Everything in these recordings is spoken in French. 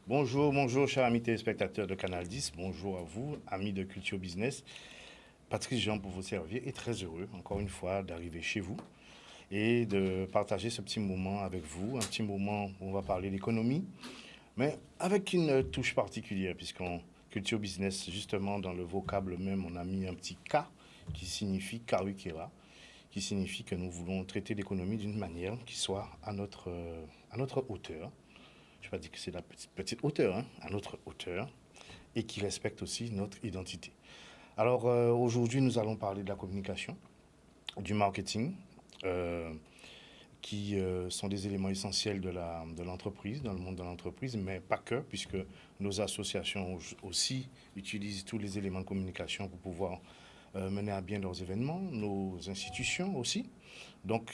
Bonjour, bonjour, chers amis téléspectateurs de Canal 10. Bonjour à vous, amis de Culture Business. Patrice Jean pour vous servir et très heureux, encore une fois, d'arriver chez vous et de partager ce petit moment avec vous. Un petit moment où on va parler d'économie, mais avec une touche particulière, puisqu'en Culture Business, justement, dans le vocable même, on a mis un petit K qui signifie Karukera, qui signifie que nous voulons traiter l'économie d'une manière qui soit à notre hauteur. Je ne vais pas dire que c'est la petite hauteur, hein, à notre hauteur, et qui respecte aussi notre identité. Alors aujourd'hui, nous allons parler de la communication, du marketing, euh, qui sont des éléments essentiels de l'entreprise, dans le monde de l'entreprise, mais pas que, puisque nos associations aussi utilisent tous les éléments de communication pour pouvoir mener à bien leurs événements, nos institutions aussi. Donc,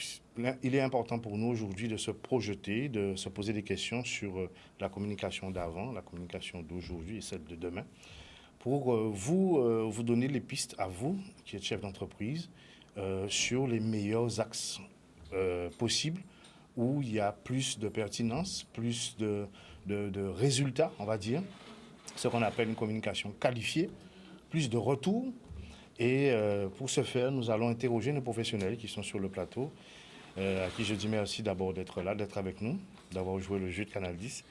il est important pour nous aujourd'hui de se projeter, de se poser des questions sur la communication d'avant, la communication d'aujourd'hui et celle de demain, pour vous donner les pistes à vous, qui êtes chef d'entreprise, sur les meilleurs axes possibles où il y a plus de pertinence, plus de résultats, on va dire, ce qu'on appelle une communication qualifiée, plus de retours. Et pour ce faire, nous allons interroger nos professionnels qui sont sur le plateau, à qui je dis merci d'abord d'être là, d'être avec nous, d'avoir joué le jeu de Canal 10.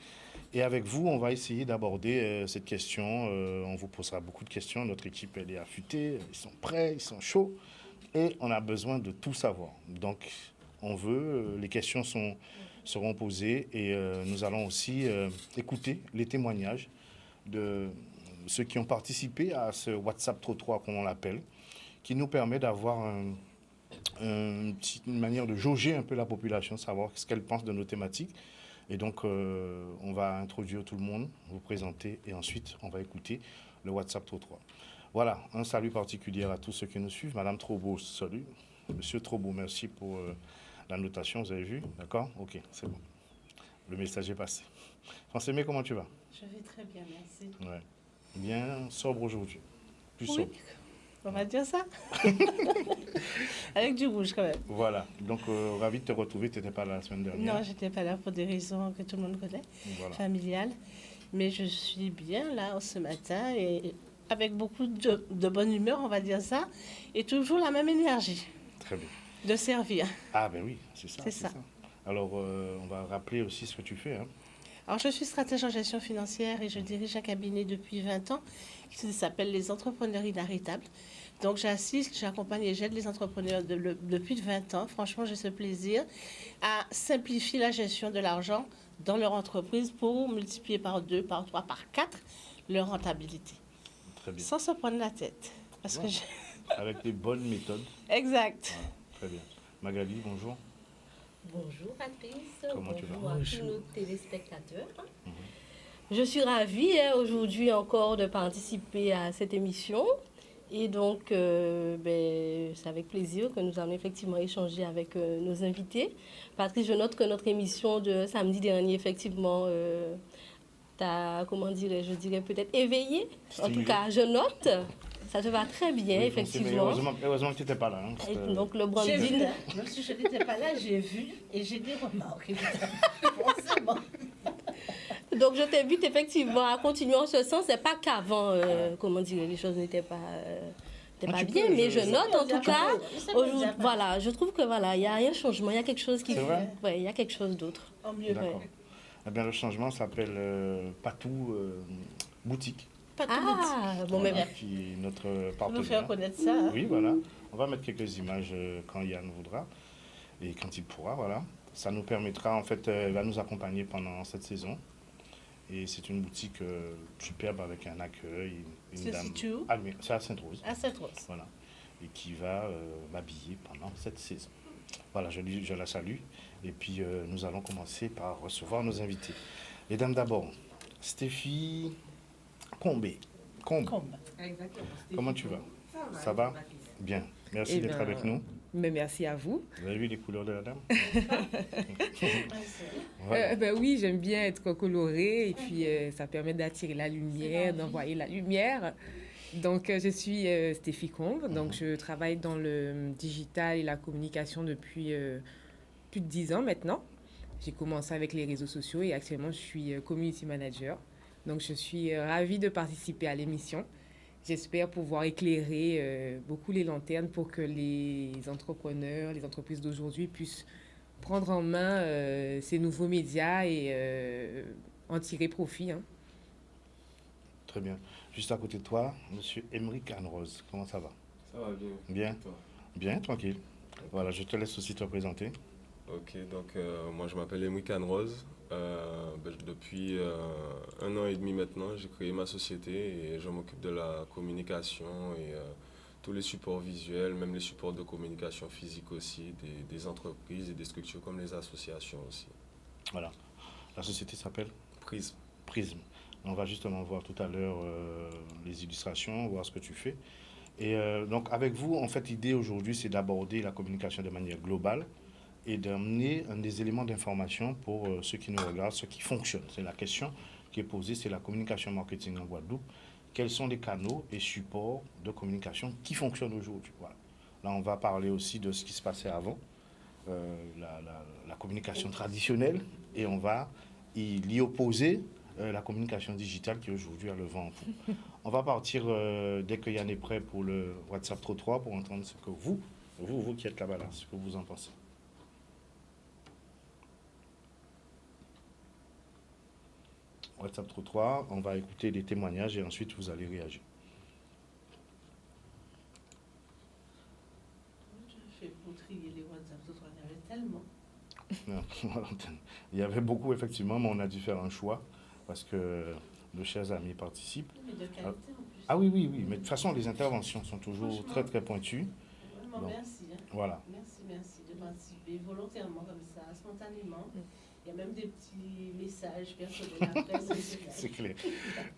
Et avec vous, on va essayer d'aborder cette question. On vous posera beaucoup de questions. Notre équipe, elle est affûtée, ils sont prêts, ils sont chauds. Et on a besoin de tout savoir. Donc, on veut, les questions seront posées et nous allons aussi écouter les témoignages de ceux qui ont participé à ce WhatsApp Trottoir, comme on l'appelle, qui nous permet d'avoir une manière de jauger un peu la population, savoir ce qu'elle pense de nos thématiques. Et donc, on va introduire tout le monde, vous présenter, et ensuite, on va écouter le WhatsApp Trottoir. Voilà, un salut particulier à tous ceux qui nous suivent. Madame Trobo, salut. Monsieur Trobo, merci pour la notation, vous avez vu? D'accord? Ok, c'est bon. Le message est passé. Français, comment tu vas? Je vais très bien, merci. Ouais. Bien sobre aujourd'hui. Plus Oui, sobre. on va dire ça. Avec du rouge quand même. Voilà. Donc, ravi de te retrouver. Tu n'étais pas là la semaine dernière. Non, j'étais pas là pour des raisons que tout le monde connaît, Voilà. familiales. Mais je suis bien là ce matin et avec beaucoup de bonne humeur, on va dire ça, et toujours la même énergie Très bien. de servir. Ah, ben oui, c'est ça. C'est ça. Alors, on va rappeler aussi ce que tu fais. Hein. Alors, je suis stratège en gestion financière et je dirige un cabinet depuis 20 ans qui s'appelle les Entrepreneurs Inarrêtables. Donc, j'assiste, j'accompagne et j'aide les entrepreneurs depuis 20 ans. Franchement, j'ai ce plaisir à simplifier la gestion de l'argent dans leur entreprise pour multiplier par 2, par 3, par 4 leur rentabilité. Très bien. Sans se prendre la tête. Parce que Avec des bonnes méthodes. Exact. Voilà. Très bien. Magali, bonjour. Bonjour Patrice, Comment tu vas? bonjour à tous nos téléspectateurs. Je suis ravie aujourd'hui encore de participer à cette émission. Et donc, c'est avec plaisir que nous allons effectivement échanger avec nos invités. Patrice, je note que notre émission de samedi dernier, effectivement, t'a, je dirais peut-être éveillé. En tout cas, je note. Ça te va très bien, Oui, effectivement. Heureusement que tu n'étais pas là. Hein, Et donc, le J'ai branding. vu, même si je n'étais pas là, j'ai vu et j'ai des remarques. Forcément. Donc, je t'invite effectivement à continuer en ce sens. C'est pas qu'avant, les choses n'étaient pas, pas bien, mais je note en tout cas. Voilà, je trouve que voilà, il y a un changement, il y a quelque chose qui, ouais, il y a quelque chose d'autre. En mieux. D'accord. Eh bien, le changement s'appelle Patou Boutique. Bon, mais Qui est notre On partenaire. veut faire connaître ça. Hein? Oui, voilà. On va mettre quelques images quand Yann voudra et quand il pourra, voilà. Ça nous permettra, en fait, elle va nous accompagner pendant cette saison. Et c'est une boutique superbe avec un accueil, une dame. C'est à Sainte-Rose. À Sainte-Rose. Voilà. Et qui va m'habiller pendant cette saison. Voilà, je la salue. Et puis, nous allons commencer par recevoir nos invités. Les dames d'abord. Stéphie Combe. Exactement. Comment tu vas? Ça va? Bien. Merci d'être avec nous. Mais merci à vous. Vous avez vu les couleurs de la dame? Oui, j'aime bien être colorée et puis ça permet d'attirer la lumière, d'envoyer la lumière. Donc, je suis Stéphie Combe. Donc, je travaille dans le digital et la communication depuis plus de 10 ans maintenant. J'ai commencé avec les réseaux sociaux et actuellement, je suis community manager. Donc, je suis ravie de participer à l'émission. J'espère pouvoir éclairer beaucoup les lanternes pour que les entrepreneurs, les entreprises d'aujourd'hui puissent prendre en main ces nouveaux médias et en tirer profit, hein. Très bien. Juste à côté de toi, monsieur Émeric Anne-Rose, comment ça va? Ça va bien. Bien? Et toi? Bien, tranquille. Voilà, je te laisse aussi te présenter. Ok, donc moi je m'appelle Emric Rose. Depuis 1 an et demi maintenant, j'ai créé ma société et je m'occupe de la communication et tous les supports visuels, même les supports de communication physique aussi, des entreprises et des structures comme les associations aussi. Voilà. La société s'appelle Prisme. Prisme. On va justement voir tout à l'heure les illustrations, voir ce que tu fais. Et donc avec vous, en fait, l'idée aujourd'hui, c'est d'aborder la communication de manière globale et d'amener des éléments d'information pour ceux qui nous regardent, ce qui fonctionne. C'est la question qui est posée, c'est la communication marketing en Guadeloupe. Quels sont les canaux et supports de communication qui fonctionnent aujourd'hui? Voilà. Là, on va parler aussi de ce qui se passait avant, la communication traditionnelle, et on va y opposer la communication digitale qui aujourd'hui a le vent en poupe. On va partir dès que Yann est prêt pour le WhatsApp Trottoir pour entendre ce que vous qui êtes là-bas, ce que vous en pensez. WhatsApp Trottoir, on va écouter des témoignages et ensuite vous allez réagir. Je fais pour trier les WhatsApp Trottoir, il y avait tellement. Il y avait beaucoup effectivement, mais on a dû faire un choix parce que nos chers amis participent. Mais de qualité en plus. Ah oui, mais de toute façon, les interventions sont toujours très très pointues. Vraiment, Donc, merci. Hein. Voilà. Merci de participer volontairement comme ça, spontanément. Il y a même des petits messages personnels après. C'est clair.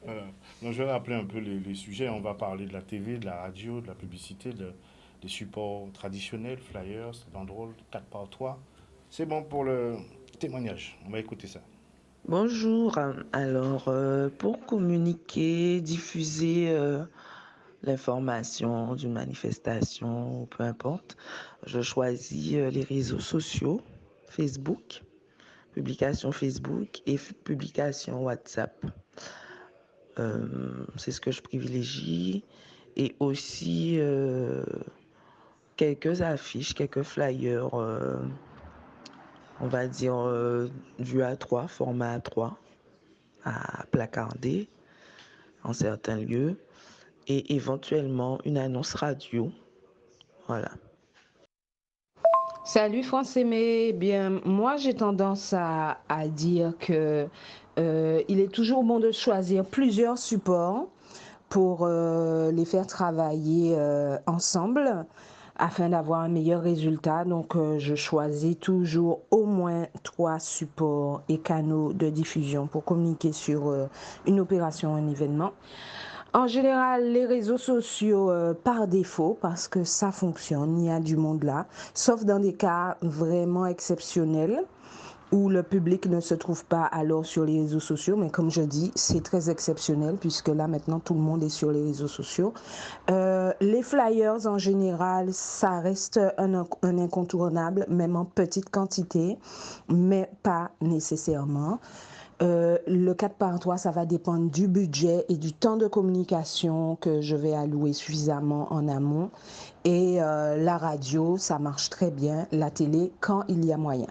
Voilà. Donc, je vais rappeler un peu les sujets. On va parler de la TV, de la radio, de la publicité, des supports traditionnels, flyers, banderoles, 4x3. C'est bon pour le témoignage. On va écouter ça. Bonjour. Alors, pour communiquer, diffuser l'information d'une manifestation, peu importe, je choisis les réseaux sociaux, Facebook, publication Facebook et publication WhatsApp. C'est ce que je privilégie. Et aussi quelques affiches, quelques flyers, on va dire du A3, format A3, à placarder en certains lieux, et éventuellement une annonce radio. Voilà. Salut France Aimé. Bien, moi j'ai tendance à dire que il est toujours bon de choisir plusieurs supports pour les faire travailler ensemble afin d'avoir un meilleur résultat. Donc je choisis toujours au moins 3 supports et canaux de diffusion pour communiquer sur une opération, un événement. En général, les réseaux sociaux par défaut, parce que ça fonctionne, il y a du monde là, sauf dans des cas vraiment exceptionnels où le public ne se trouve pas alors sur les réseaux sociaux. Mais comme je dis, c'est très exceptionnel puisque là maintenant tout le monde est sur les réseaux sociaux. Les flyers en général, ça reste un incontournable, même en petite quantité, mais pas nécessairement. Le 4x3, ça va dépendre du budget et du temps de communication que je vais allouer suffisamment en amont. Et la radio, ça marche très bien. La télé, quand il y a moyen.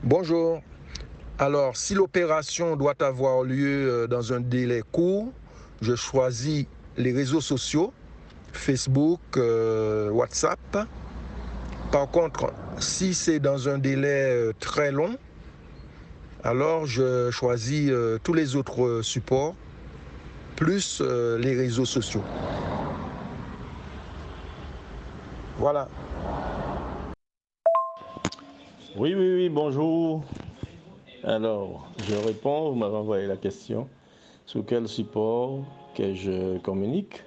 Bonjour. Alors, si l'opération doit avoir lieu dans un délai court, je choisis les réseaux sociaux, Facebook, WhatsApp. Par contre, si c'est dans un délai très long, alors je choisis tous les autres supports, plus les réseaux sociaux. Voilà. Oui, bonjour. Alors, je réponds, vous m'avez envoyé la question. Sur quel support que je communique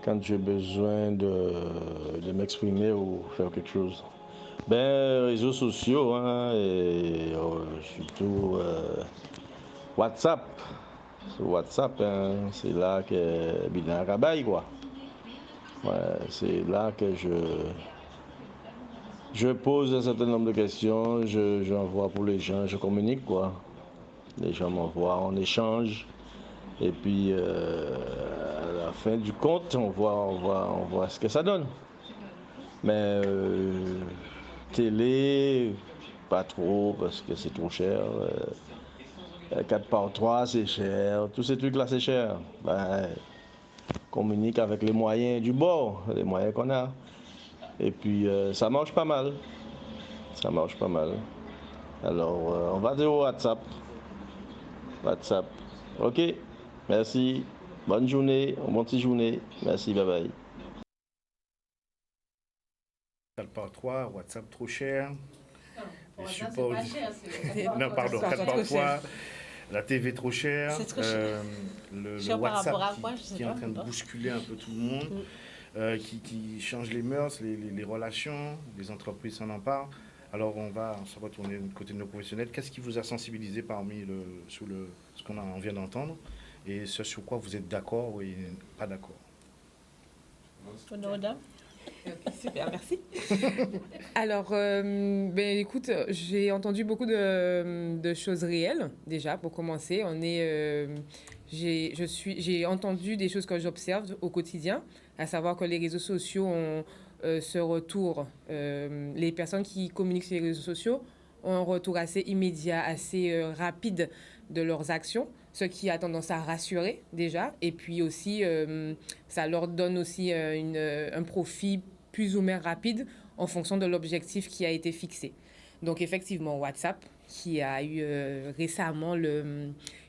quand j'ai besoin de m'exprimer ou faire quelque chose? Réseaux sociaux, hein, et surtout WhatsApp. Sur WhatsApp, hein, c'est là que Bilan Rabaille, quoi. Ouais, c'est là que je pose un certain nombre de questions, j'envoie pour les gens, je communique, quoi. Les gens m'envoient, on échange. Et puis, à la fin du compte, on voit ce que ça donne. Mais télé, pas trop, parce que c'est trop cher. 4x3, c'est cher. Tous ces trucs-là, c'est cher. Ben, communique avec les moyens du bord, les moyens qu'on a. Et puis, ça marche pas mal. Ça marche pas mal. Alors, on va dire WhatsApp. WhatsApp. OK. Merci. Bonne journée. Bonne petite journée. Merci. Bye bye. 4x3, WhatsApp trop cher. Les WhatsApp, supports c'est pas du- cher, Non, pardon, Trop 4x3, cher. la TV trop chère. C'est trop cher. Le Cher par WhatsApp rapport à quoi, je sais qui est pas, en train de non. bousculer un peu tout le monde, qui change les mœurs, les relations, les entreprises s'en emparent. Alors on va se retourner du côté de nos professionnels. Qu'est-ce qui vous a sensibilisé parmi ce qu'on vient d'entendre et ce sur quoi vous êtes d'accord ou pas d'accord? Honoda. Super, merci. Alors, écoute, j'ai entendu beaucoup de choses réelles, déjà, pour commencer. J'ai entendu des choses que j'observe au quotidien, à savoir que les réseaux sociaux ont ce retour. Les personnes qui communiquent sur les réseaux sociaux ont un retour assez immédiat, assez rapide de leurs actions, ce qui a tendance à rassurer déjà. Et puis aussi, ça leur donne aussi un profit plus ou moins rapide en fonction de l'objectif qui a été fixé. Donc effectivement, WhatsApp, qui a eu récemment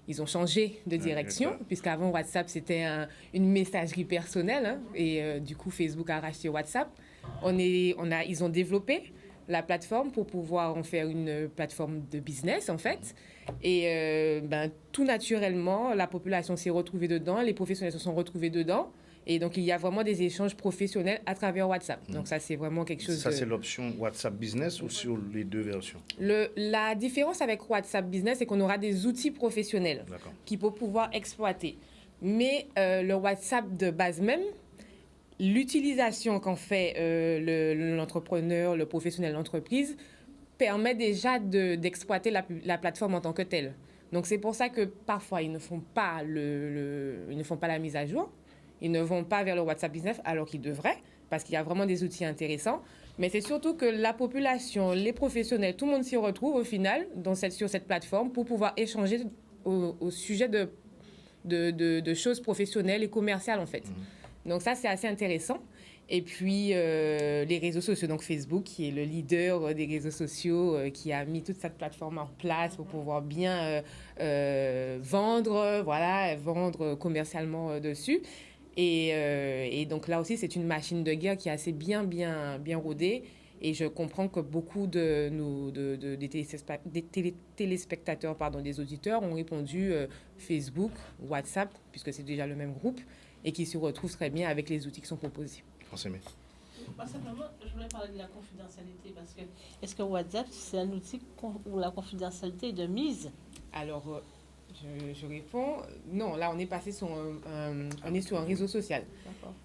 ils ont changé de direction, puisqu'avant WhatsApp, c'était une messagerie personnelle, hein, et du coup, Facebook a racheté WhatsApp. Ils ont développé la plateforme pour pouvoir en faire une plateforme de business, en fait. Et tout naturellement, la population s'est retrouvée dedans, les professionnels se sont retrouvés dedans. Et donc, il y a vraiment des échanges professionnels à travers WhatsApp. Donc, ça, c'est vraiment quelque chose Ça, c'est l'option WhatsApp Business ou sur les deux versions? La différence avec WhatsApp Business, c'est qu'on aura des outils professionnels qui peuvent pouvoir exploiter. Mais le WhatsApp de base même, l'utilisation qu'en fait l'entrepreneur, le professionnel, l'entreprise, permet déjà d'exploiter la plateforme en tant que telle. Donc, c'est pour ça que parfois, ils ne font pas la mise à jour. Ils ne vont pas vers le WhatsApp Business alors qu'ils devraient, parce qu'il y a vraiment des outils intéressants. Mais c'est surtout que la population, les professionnels, tout le monde s'y retrouve au final sur cette plateforme pour pouvoir échanger au sujet de choses professionnelles et commerciales, en fait. Donc ça, c'est assez intéressant. Et puis, les réseaux sociaux, donc Facebook, qui est le leader des réseaux sociaux, qui a mis toute cette plateforme en place pour pouvoir bien vendre commercialement dessus. Et donc là aussi, c'est une machine de guerre qui est assez bien rodée. Et je comprends que beaucoup des téléspectateurs, des auditeurs, ont répondu Facebook, WhatsApp, puisque c'est déjà le même groupe, et qui se retrouvent très bien avec les outils qui sont proposés. Moi, simplement, je voulais parler de la confidentialité, parce que est-ce que WhatsApp, c'est un outil où la confidentialité est de mise? Alors, je réponds, non, là, on est passé sur un réseau social.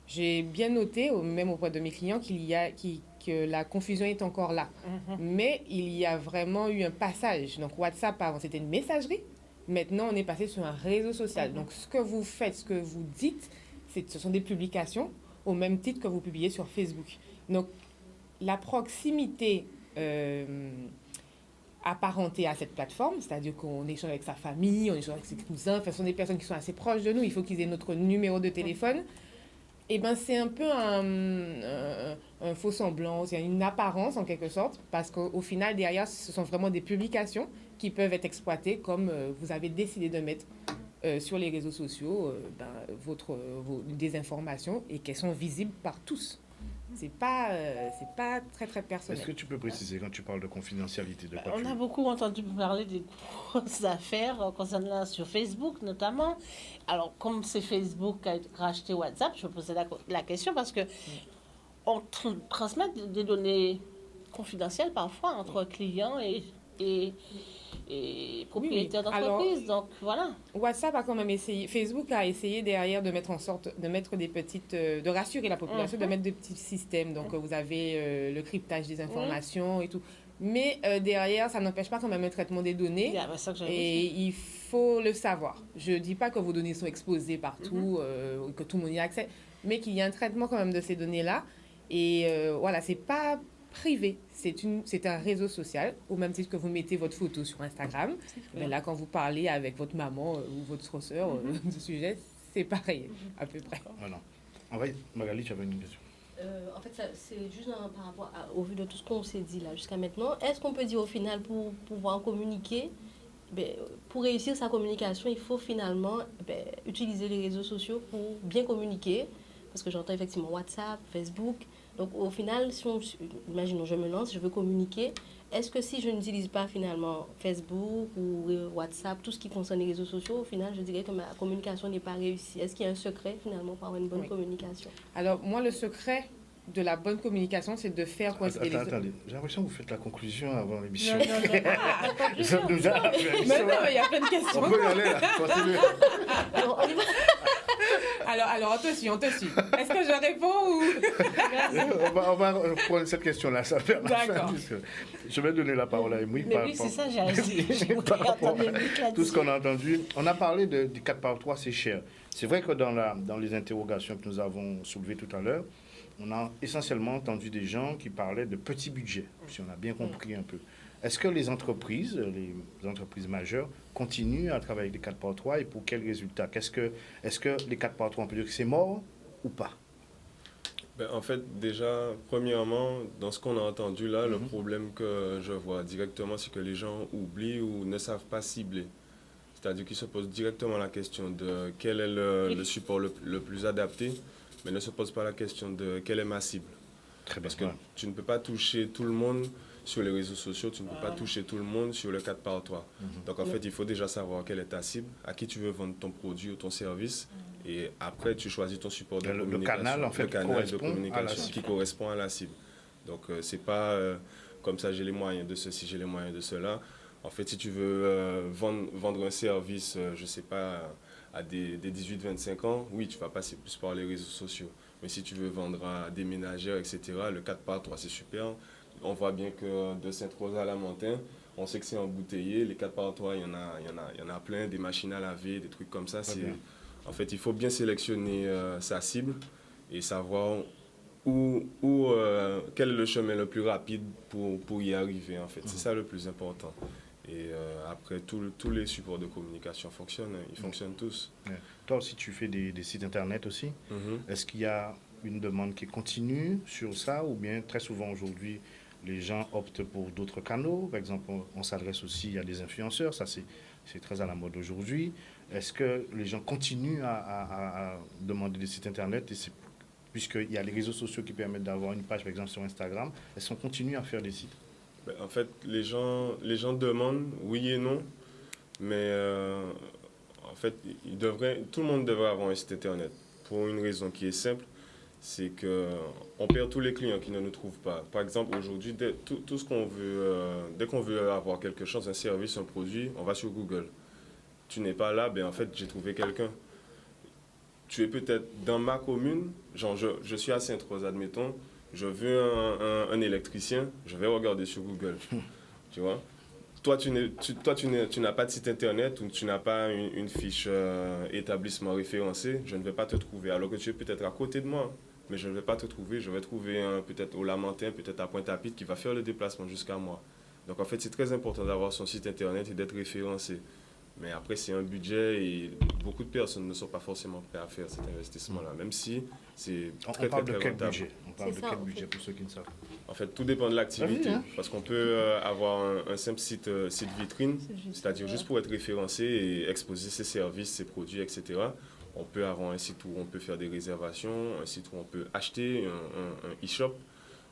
J'ai bien noté, même auprès de mes clients, que la confusion est encore là. Mais il y a vraiment eu un passage. Donc, WhatsApp, avant, c'était une messagerie. Maintenant, on est passé sur un réseau social. Donc, ce que vous faites, ce que vous dites, ce sont des publications au même titre que vous publiez sur Facebook. Donc, la proximité apparentée à cette plateforme, c'est-à-dire qu'on échange avec sa famille, on échange avec ses cousins, ce sont des personnes qui sont assez proches de nous, il faut qu'ils aient notre numéro de téléphone. Et bien, c'est un peu un faux semblant, c'est une apparence en quelque sorte, parce qu'au final, derrière, ce sont vraiment des publications qui peuvent être exploitées comme vous avez décidé de mettre sur les réseaux sociaux des informations et qu'elles sont visibles par tous. C'est pas très, très personnel. Est-ce que tu peux préciser quand tu parles de confidentialité de quoi On a beaucoup entendu parler des grosses affaires concernant sur Facebook notamment. Alors, comme c'est Facebook qui a racheté WhatsApp, je posais la question parce que on transmet des données confidentielles parfois entre clients et propriétaires d'entreprise. Donc voilà. WhatsApp a quand même essayé, Facebook a essayé derrière de mettre des petites, de rassurer la population, de mettre des petits systèmes. Donc vous avez le cryptage des informations et tout. Mais derrière, ça n'empêche pas quand même un traitement des données. Ça que j'avais Et il faut le savoir. Je ne dis pas que vos données sont exposées partout, que tout le monde y a accès, mais qu'il y a un traitement quand même de ces données-là. Et voilà, c'est pas privé, c'est un réseau social, au même titre que vous mettez votre photo sur Instagram. Mais là, quand vous parlez avec votre maman ou votre soeur du sujet, c'est pareil, à peu près. Voilà. Magali, tu avais une question. En fait, c'est juste par rapport au vu de tout ce qu'on s'est dit là jusqu'à maintenant. Est-ce qu'on peut dire au final, pour pouvoir communiquer, pour réussir sa communication, il faut finalement utiliser les réseaux sociaux pour bien communiquer? Parce que j'entends effectivement WhatsApp, Facebook. Donc au final, imaginons, je me lance, je veux communiquer. Est-ce que si je n'utilise pas finalement Facebook ou WhatsApp, tout ce qui concerne les réseaux sociaux, au final, je dirais que ma communication n'est pas réussie. Est-ce qu'il y a un secret finalement pour avoir une bonne communication? Alors moi, le secret de la bonne communication, c'est de faire coïncider les... Attendez, j'ai l'impression que vous faites la conclusion avant l'émission. Non. Mais non, mais il y a plein de questions. On peut y aller là, continuez. Alors, on te suit. Est-ce que je réponds ou... on va prendre cette question-là, ça fait D'accord. Je vais donner la parole à Emery. Mais oui, c'est ça, j'ai entendu tout ce qu'on a entendu. On a parlé du 4x3, c'est cher. C'est vrai que dans les interrogations que nous avons soulevées tout à l'heure, on a essentiellement entendu des gens qui parlaient de petits budgets, si on a bien compris un peu. Est-ce que les entreprises majeures, continuent à travailler avec les 4x3 et pour quels résultats? Est-ce que les 4x3, on peut dire que c'est mort ou pas? En fait, déjà, premièrement, dans ce qu'on a entendu là, le problème que je vois directement, c'est que les gens oublient ou ne savent pas cibler. C'est-à-dire qu'ils se posent directement la question de quel est le support le plus adapté, mais ne se posent pas la question de quelle est ma cible. Très bien. Parce que tu ne peux pas toucher tout le monde sur les réseaux sociaux, tu ne peux pas toucher tout le monde sur le 4x3. Donc en fait, il faut déjà savoir quelle est ta cible, à qui tu veux vendre ton produit ou ton service, et après tu choisis ton support de communication. Le canal, en fait, de communication qui correspond à la cible. Donc c'est pas comme ça, j'ai les moyens de ceci, j'ai les moyens de cela. En fait, si tu veux vendre un service, je ne sais pas, à des 18-25 ans, oui, tu vas passer plus par les réseaux sociaux. Mais si tu veux vendre à des ménagères, etc., le 4x3, c'est super. On voit bien que de Sainte-Rose à Lamentin, on sait que c'est embouteillé. Les 4x3, il y en a plein, des machines à laver, des trucs comme ça. En fait, il faut bien sélectionner sa cible et savoir quel est le chemin le plus rapide pour y arriver. En fait, c'est ça le plus important. Et après, tous les supports de communication fonctionnent, ils fonctionnent tous. Ouais. Toi aussi, tu fais des sites internet aussi. Est-ce qu'il y a une demande qui continue sur ça ou bien très souvent aujourd'hui, les gens optent pour d'autres canaux? Par exemple, on s'adresse aussi à des influenceurs, ça c'est très à la mode aujourd'hui. Est-ce que les gens continuent à demander des sites internet puisqu'il y a les réseaux sociaux qui permettent d'avoir une page, par exemple sur Instagram, est-ce qu'on continue à faire des sites? En fait, les gens demandent oui et non, mais en fait, tout le monde devrait avoir un site internet pour une raison qui est simple, c'est qu'on perd tous les clients qui ne nous trouvent pas. Par exemple, aujourd'hui, tout ce qu'on veut, dès qu'on veut avoir quelque chose, un service, un produit, on va sur Google. Tu n'es pas là, en fait, j'ai trouvé quelqu'un. Tu es peut-être dans ma commune, genre je suis à Sainte-Rose, admettons, je veux un électricien, je vais regarder sur Google, tu vois. Toi, tu n'as pas de site internet ou tu n'as pas une fiche établissement référencé, je ne vais pas te trouver. Alors que tu es peut-être à côté de moi, mais je ne vais pas te trouver. Je vais trouver peut-être au Lamentin, peut-être à Pointe-à-Pitre qui va faire le déplacement jusqu'à moi. Donc en fait, c'est très important d'avoir son site internet et d'être référencé. Mais après, c'est un budget et beaucoup de personnes ne sont pas forcément prêtes à faire cet investissement-là, même si c'est très, très, très rentable. On parle de quel budget pour ceux qui ne savent pas? En fait, tout dépend de l'activité. Parce qu'on peut avoir un simple site vitrine, c'est-à-dire juste pour être référencé et exposer ses services, ses produits, etc. On peut avoir un site où on peut faire des réservations, un site où on peut acheter un e-shop.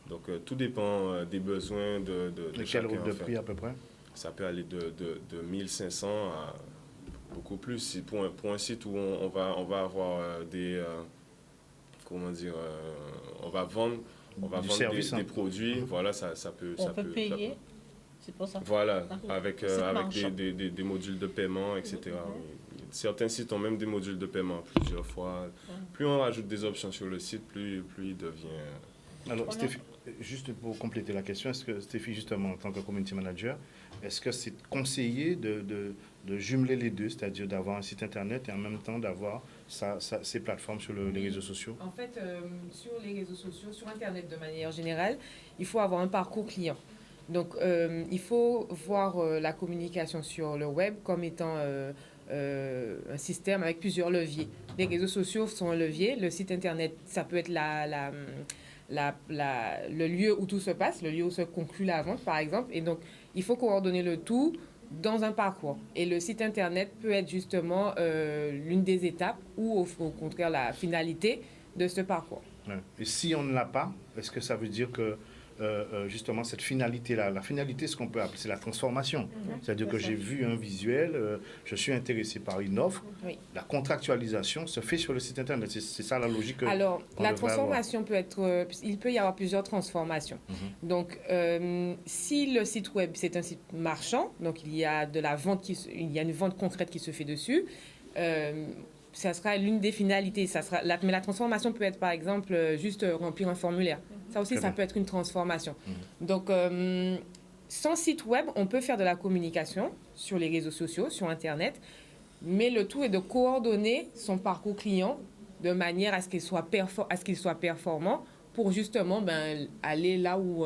Donc, tout dépend des besoins de quel ordre de prix à peu près? Ça peut aller de 1500 à beaucoup plus. Pour un site où on va avoir on va vendre des produits, voilà, ça peut... On peut payer, c'est pour ça. Voilà, avec des modules de paiement, etc. Certains sites ont même des modules de paiement plusieurs fois. Plus on rajoute des options sur le site, plus il devient... Alors, Juste pour compléter la question, est-ce que Stéphie, justement, en tant que community manager, est-ce que c'est conseillé de jumeler les deux, c'est-à-dire d'avoir un site internet et en même temps d'avoir ces plateformes sur les réseaux sociaux? En fait, sur les réseaux sociaux, sur Internet de manière générale, il faut avoir un parcours client. Donc, il faut voir la communication sur le web comme étant un système avec plusieurs leviers. Les réseaux sociaux sont un levier. Le site Internet, ça peut être le lieu où tout se passe, le lieu où se conclut la vente, par exemple. Et donc, il faut coordonner le tout dans un parcours. Et le site Internet peut être justement l'une des étapes ou, au contraire, la finalité de ce parcours. Ouais. Et si on ne l'a pas, est-ce que ça veut dire que justement cette finalité-là, la finalité, ce qu'on peut appeler, c'est la transformation. C'est-à-dire que j'ai vu un visuel, je suis intéressé par une offre, Oui. la contractualisation se fait sur le site Internet. C'est ça la logique. Alors, la transformation peut être... il peut y avoir plusieurs transformations. Donc, si le site web, c'est un site marchand, donc il y a de la vente, il y a une vente concrète qui se fait dessus, ça sera l'une des finalités. Mais la transformation peut être, par exemple, juste remplir un formulaire. Ça aussi, ça peut être une transformation. Donc, sans site web, on peut faire de la communication sur les réseaux sociaux, sur Internet, mais le tout est de coordonner son parcours client de manière à ce qu'il soit performant pour justement aller là où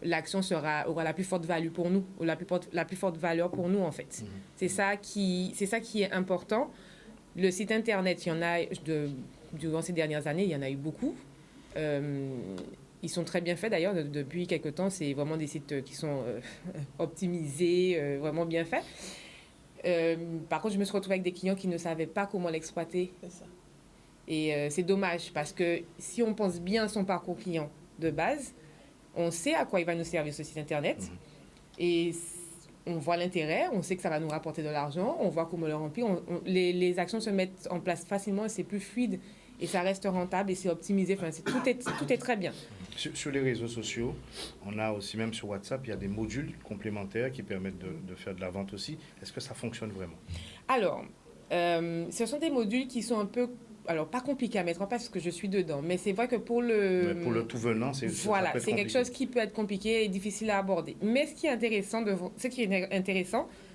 l'action aura la plus forte value pour nous, ou la plus forte valeur pour nous, en fait. C'est ça qui est important. Le site Internet, il y en a, durant ces dernières années, il y en a eu beaucoup. Ils sont très bien faits d'ailleurs. Depuis quelques temps, c'est vraiment des sites qui sont optimisés, vraiment bien faits. Par contre, je me suis retrouvée avec des clients qui ne savaient pas comment l'exploiter. C'est ça. Et c'est dommage parce que si on pense bien à son parcours client de base, on sait à quoi il va nous servir ce site Internet. Et on voit l'intérêt, on sait que ça va nous rapporter de l'argent, on voit comment le remplir. Les actions se mettent en place facilement et c'est plus fluide. Et ça reste rentable et c'est optimisé. Enfin, tout est très bien. Sur les réseaux sociaux, on a aussi, même sur WhatsApp, il y a des modules complémentaires qui permettent de faire de la vente aussi. Est-ce que ça fonctionne vraiment? Alors, ce sont des modules qui sont un peu... Alors, pas compliqués à mettre en place parce que je suis dedans. Mais c'est vrai que pour le tout venant, c'est voilà, c'est quelque chose qui peut être compliqué et difficile à aborder. Mais ce qui est intéressant,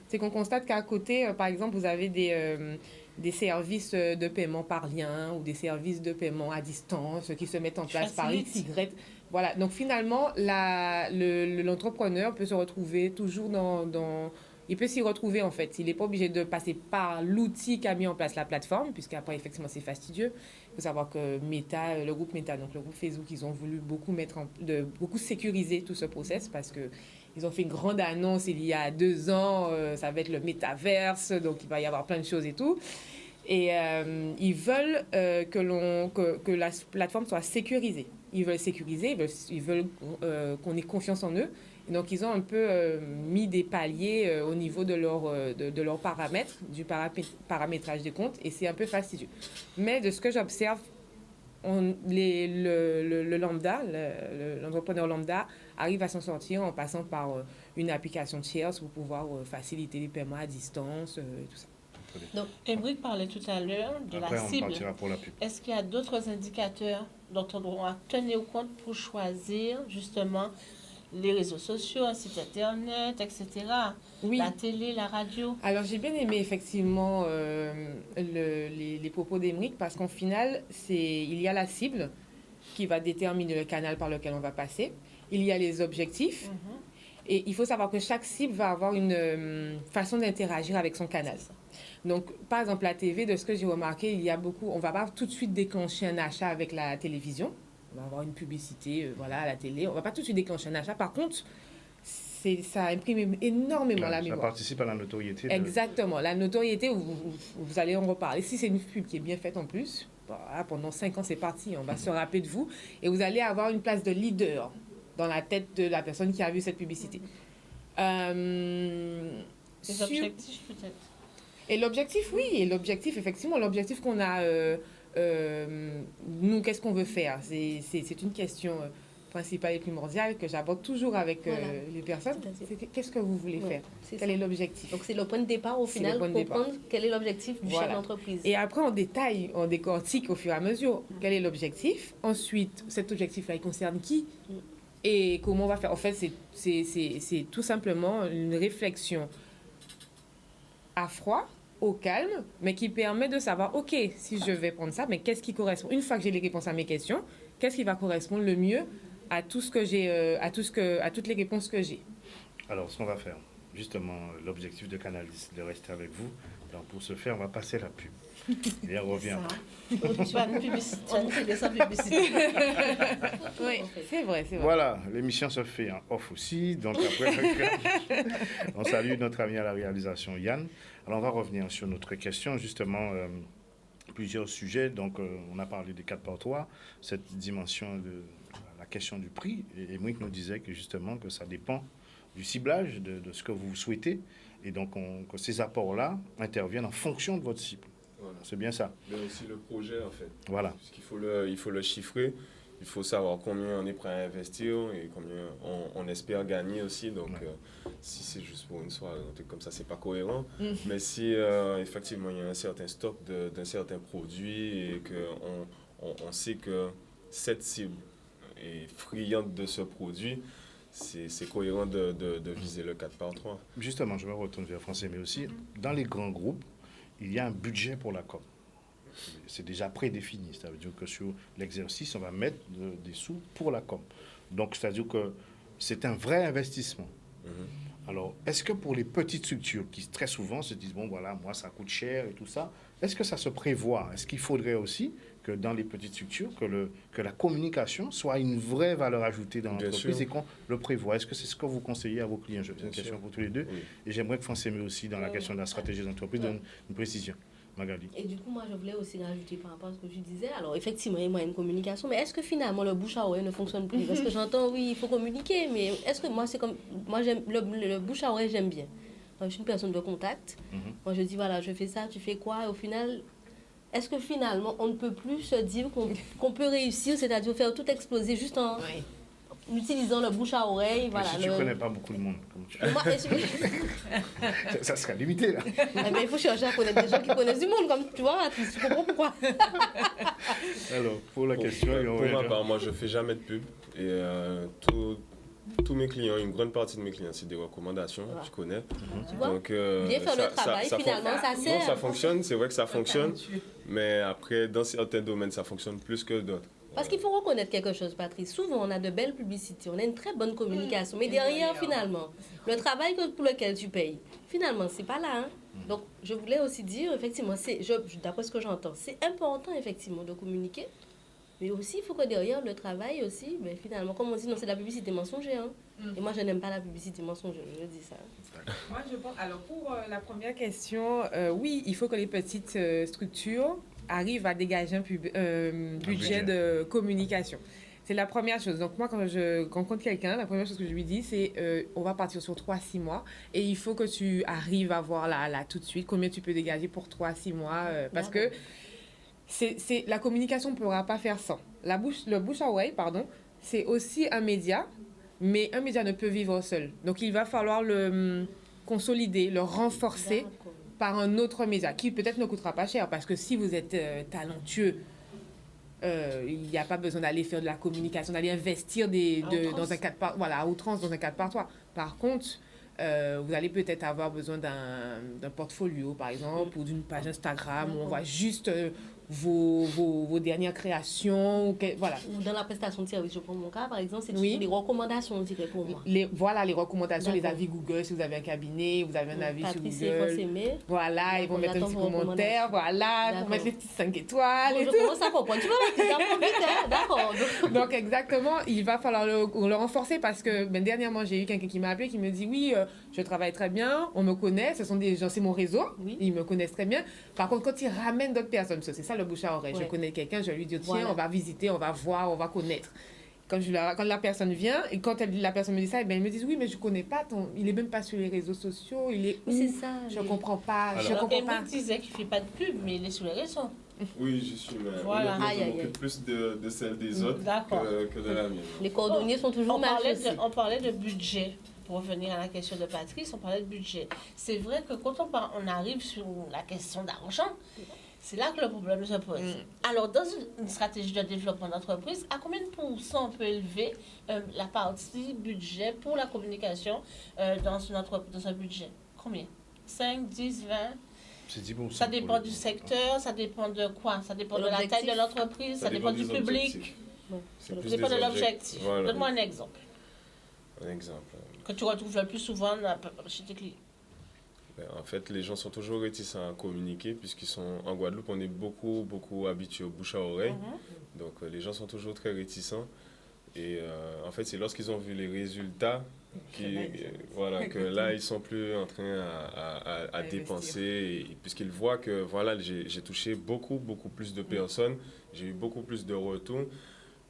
c'est qu'on constate qu'à côté, par exemple, vous avez des services de paiement par lien ou des services de paiement à distance qui se mettent en place par X, Y. Voilà. Donc, finalement, l'entrepreneur peut se retrouver toujours il peut s'y retrouver, en fait. Il n'est pas obligé de passer par l'outil qu'a mis en place la plateforme, puisqu'après, effectivement, c'est fastidieux. Il faut savoir que Meta, le groupe Meta, donc le groupe Facebook, ils ont voulu beaucoup sécuriser tout ce process parce que ils ont fait une grande annonce il y a 2 ans, ça va être le métaverse, donc il va y avoir plein de choses et tout. Et ils veulent que la plateforme soit sécurisée. Ils veulent sécuriser, ils veulent qu'on ait confiance en eux. Et donc, ils ont un peu mis des paliers au niveau de leurs paramètres, du paramétrage des comptes, et c'est un peu fastidieux. Mais de ce que j'observe, le lambda, l'entrepreneur lambda arrive à s'en sortir en passant par une application tierce pour pouvoir faciliter les paiements à distance et tout ça. Donc, Émeric parlait tout à l'heure de Après, la on cible. partira pour la pub. Est-ce qu'il y a d'autres indicateurs dont on doit tenir compte pour choisir justement les réseaux sociaux, un site internet, etc. Oui. La télé, la radio. Alors, j'ai bien aimé effectivement les propos d'Émeric parce qu'en final, il y a la cible qui va déterminer le canal par lequel on va passer. Il y a les objectifs. Et il faut savoir que chaque cible va avoir une façon d'interagir avec son canal. Donc, par exemple, la TV, de ce que j'ai remarqué, on ne va pas tout de suite déclencher un achat avec la télévision. On va avoir une publicité à la télé. On ne va pas tout de suite déclencher un achat. Par contre, ça imprime énormément la mémoire. Ça participe à la notoriété. Exactement. La notoriété, vous allez en reparler. Si c'est une pub qui est bien faite en plus, pendant 5 ans, c'est parti. On va se rappeler de vous. Et vous allez avoir une place de leader dans la tête de la personne qui a vu cette publicité. Les objectifs, peut-être. Et l'objectif, oui. Et l'objectif, effectivement, l'objectif qu'on a... nous, qu'est-ce qu'on veut faire? C'est une question principale et primordiale que j'aborde toujours avec les personnes. Qu'est-ce que vous voulez faire? Quel est l'objectif? Donc, c'est le point de départ au final, comprendre quel est l'objectif du chef d'entreprise. Et après, on détaille, on décortique au fur et à mesure quel est l'objectif. Ensuite, cet objectif-là, il concerne qui? et comment on va faire. En fait, c'est tout simplement une réflexion à froid, au calme, mais qui permet de savoir, OK, si je vais prendre ça, mais qu'est-ce qui correspond? Une fois que j'ai les réponses à mes questions, qu'est-ce qui va correspondre le mieux à tout ce que j'ai, à toutes les réponses que j'ai? Alors, ce qu'on va faire, justement, l'objectif de Canal 10, de rester avec vous. Donc, pour ce faire, on va passer la pub. Et on revient. Tu vas nous filer sans publicité. Oui, c'est vrai. Voilà, l'émission se fait en off aussi. Donc, après, on salue notre ami à la réalisation, Yann. Alors, on va revenir sur notre question, justement, plusieurs sujets. Donc, on a parlé des 4x3, cette dimension de la question du prix. Et Mouik nous disait que, justement, que ça dépend du ciblage, de ce que vous souhaitez. Et donc, que ces apports-là interviennent en fonction de votre cible. Voilà. C'est bien ça. Mais aussi le projet, en fait. Voilà. Puisqu'il faut le chiffrer. Il faut savoir combien on est prêt à investir et combien on espère gagner aussi. Donc, si c'est juste pour une soirée, un truc comme ça, c'est pas cohérent. Mais si, effectivement, il y a un certain stock d'un certain produit et qu'on sait que cette cible est friande de ce produit, c'est cohérent de viser le 4x3. Justement, je vais retourner vers Français, mais aussi, dans les grands groupes, il y a un budget pour la com. C'est déjà prédéfini. Ça veut dire que sur l'exercice, on va mettre des sous pour la com. Donc, c'est-à-dire que c'est un vrai investissement. Alors, est-ce que pour les petites structures qui très souvent se disent, bon, voilà, moi, ça coûte cher et tout ça, est-ce que ça se prévoit? Est-ce qu'il faudrait aussi que dans les petites structures, que la communication soit une vraie valeur ajoutée dans l'entreprise et qu'on le prévoit? Est-ce que c'est ce que vous conseillez à vos clients? C'est une question pour tous les deux. Oui. Et j'aimerais que Français met aussi dans la question de la stratégie d'entreprise donne une précision. Magali. Et du coup, moi, je voulais aussi rajouter par rapport à ce que je disais. Alors, effectivement, il y a une communication, mais est-ce que finalement le bouche à oreille ne fonctionne plus? Parce que j'entends, oui, il faut communiquer, mais est-ce que moi, c'est comme. Moi, j'aime le bouche à oreille, j'aime bien. Donc, je suis une personne de contact. Moi, je dis, voilà, je fais ça, tu fais quoi? Et au final, est-ce que finalement, on ne peut plus se dire qu'on peut réussir, c'est-à-dire faire tout exploser juste en. Oui. Utilisant le bouche à oreille, voilà. Mais si tu ne connais pas beaucoup de monde, comme tu moi, ça sera limité, là. Mais il faut chercher à connaître des gens qui connaissent du monde, comme tu vois, tu comprends pourquoi. Alors, pour la question... Pour ma part, moi, je ne fais jamais de pub. Et tous mes clients, une grande partie de mes clients, c'est des recommandations, tu connais. Tu vois, donc, bien faire le travail, finalement, ça sert. Non, ça fonctionne, c'est vrai que ça fonctionne. Mais après, dans certains domaines, ça fonctionne plus que d'autres. Parce qu'il faut reconnaître quelque chose, Patrice. Souvent, on a de belles publicités, on a une très bonne communication. Mais derrière, finalement, le travail pour lequel tu payes, finalement, c'est pas là. Hein. Donc, je voulais aussi dire, effectivement, d'après ce que j'entends, c'est important, effectivement, de communiquer. Mais aussi, il faut que derrière, le travail aussi, ben, finalement, comme on dit, non, c'est de la publicité mensongère. Hein. Et moi, je n'aime pas la publicité mensongère, je dis ça. Moi, je pense... Alors, pour la première question, oui, il faut que les petites structures arrive à dégager un budget de communication. C'est la première chose. Donc, moi, quand je rencontre quelqu'un, la première chose que je lui dis, c'est on va partir sur 3-6 mois et il faut que tu arrives à voir là tout de suite combien tu peux dégager pour 3-6 mois. Parce que la communication ne pourra pas faire sans. Le bouche à oreille, c'est aussi un média, mais un média ne peut vivre seul. Donc, il va falloir le consolider, le renforcer par un autre média qui peut-être ne coûtera pas cher parce que si vous êtes talentueux, il n'y a pas besoin d'aller faire de la communication, d'aller investir dans un 4x3, voilà, à outrance dans un 4x3. Par contre, vous allez peut-être avoir besoin d'un portfolio, par exemple, ou d'une page Instagram où on voit juste vos dernières créations. Voilà. Ou dans la prestation de service, je prends mon cas, par exemple, c'est des recommandations, on dirait pour moi. Voilà, les recommandations, les avis Google, si vous avez un cabinet, vous avez un avis Patrice sur Google. Voilà, ils vont mettre un petit commentaire, voilà, ils vont mettre les petites 5 étoiles. Bon, je commence à comprendre. Tu vois, vite, d'accord. Donc, exactement, il va falloir le renforcer parce que dernièrement, j'ai eu quelqu'un qui m'a appelé qui me dit oui, je travaille très bien, on me connaît, ce sont des gens, c'est mon réseau, ils me connaissent très bien. Par contre, quand ils ramènent d'autres personnes, c'est ça le bouche à oreille. Je connais quelqu'un, je vais lui dire tiens, on va visiter, on va voir, on va connaître. Quand la personne vient et quand la personne me dit ça, ils me disent oui, mais je connais pas il est même pas sur les réseaux sociaux, il est où? C'est ça. Je comprends pas. Alors, je comprends pas. Il disait qu'il fait pas de pub, mais il est sur les réseaux. Oui, je suis, mais voilà. on m'occupe plus de celle des autres que de la mienne. Les cordonniers sont toujours mal chaussés. On parlait de budget. Pour revenir à la question de Patrice, on parlait de budget. C'est vrai que quand on arrive sur la question d'argent, C'est là que le problème se pose. Alors, dans une stratégie de développement d'entreprise, à combien de pourcents on peut élever la partie budget pour la communication dans un budget? Combien? 5, 10, 20? C'est 10%. Ça dépend du secteur, ça dépend de quoi? Ça dépend de la taille de l'entreprise, ça dépend du public. Ça dépend de l'objectif. Voilà. Donne-moi un exemple. Un exemple. Que tu retrouves le plus souvent chez tes clients. En fait, les gens sont toujours réticents à communiquer puisqu'ils sont en Guadeloupe, on est beaucoup habitués au bouche à oreille. Donc, les gens sont toujours très réticents. Et en fait, c'est lorsqu'ils ont vu les résultats que là, ils sont plus en train à dépenser. Puisqu'ils voient que voilà, j'ai touché beaucoup plus de personnes, j'ai eu beaucoup plus de retours.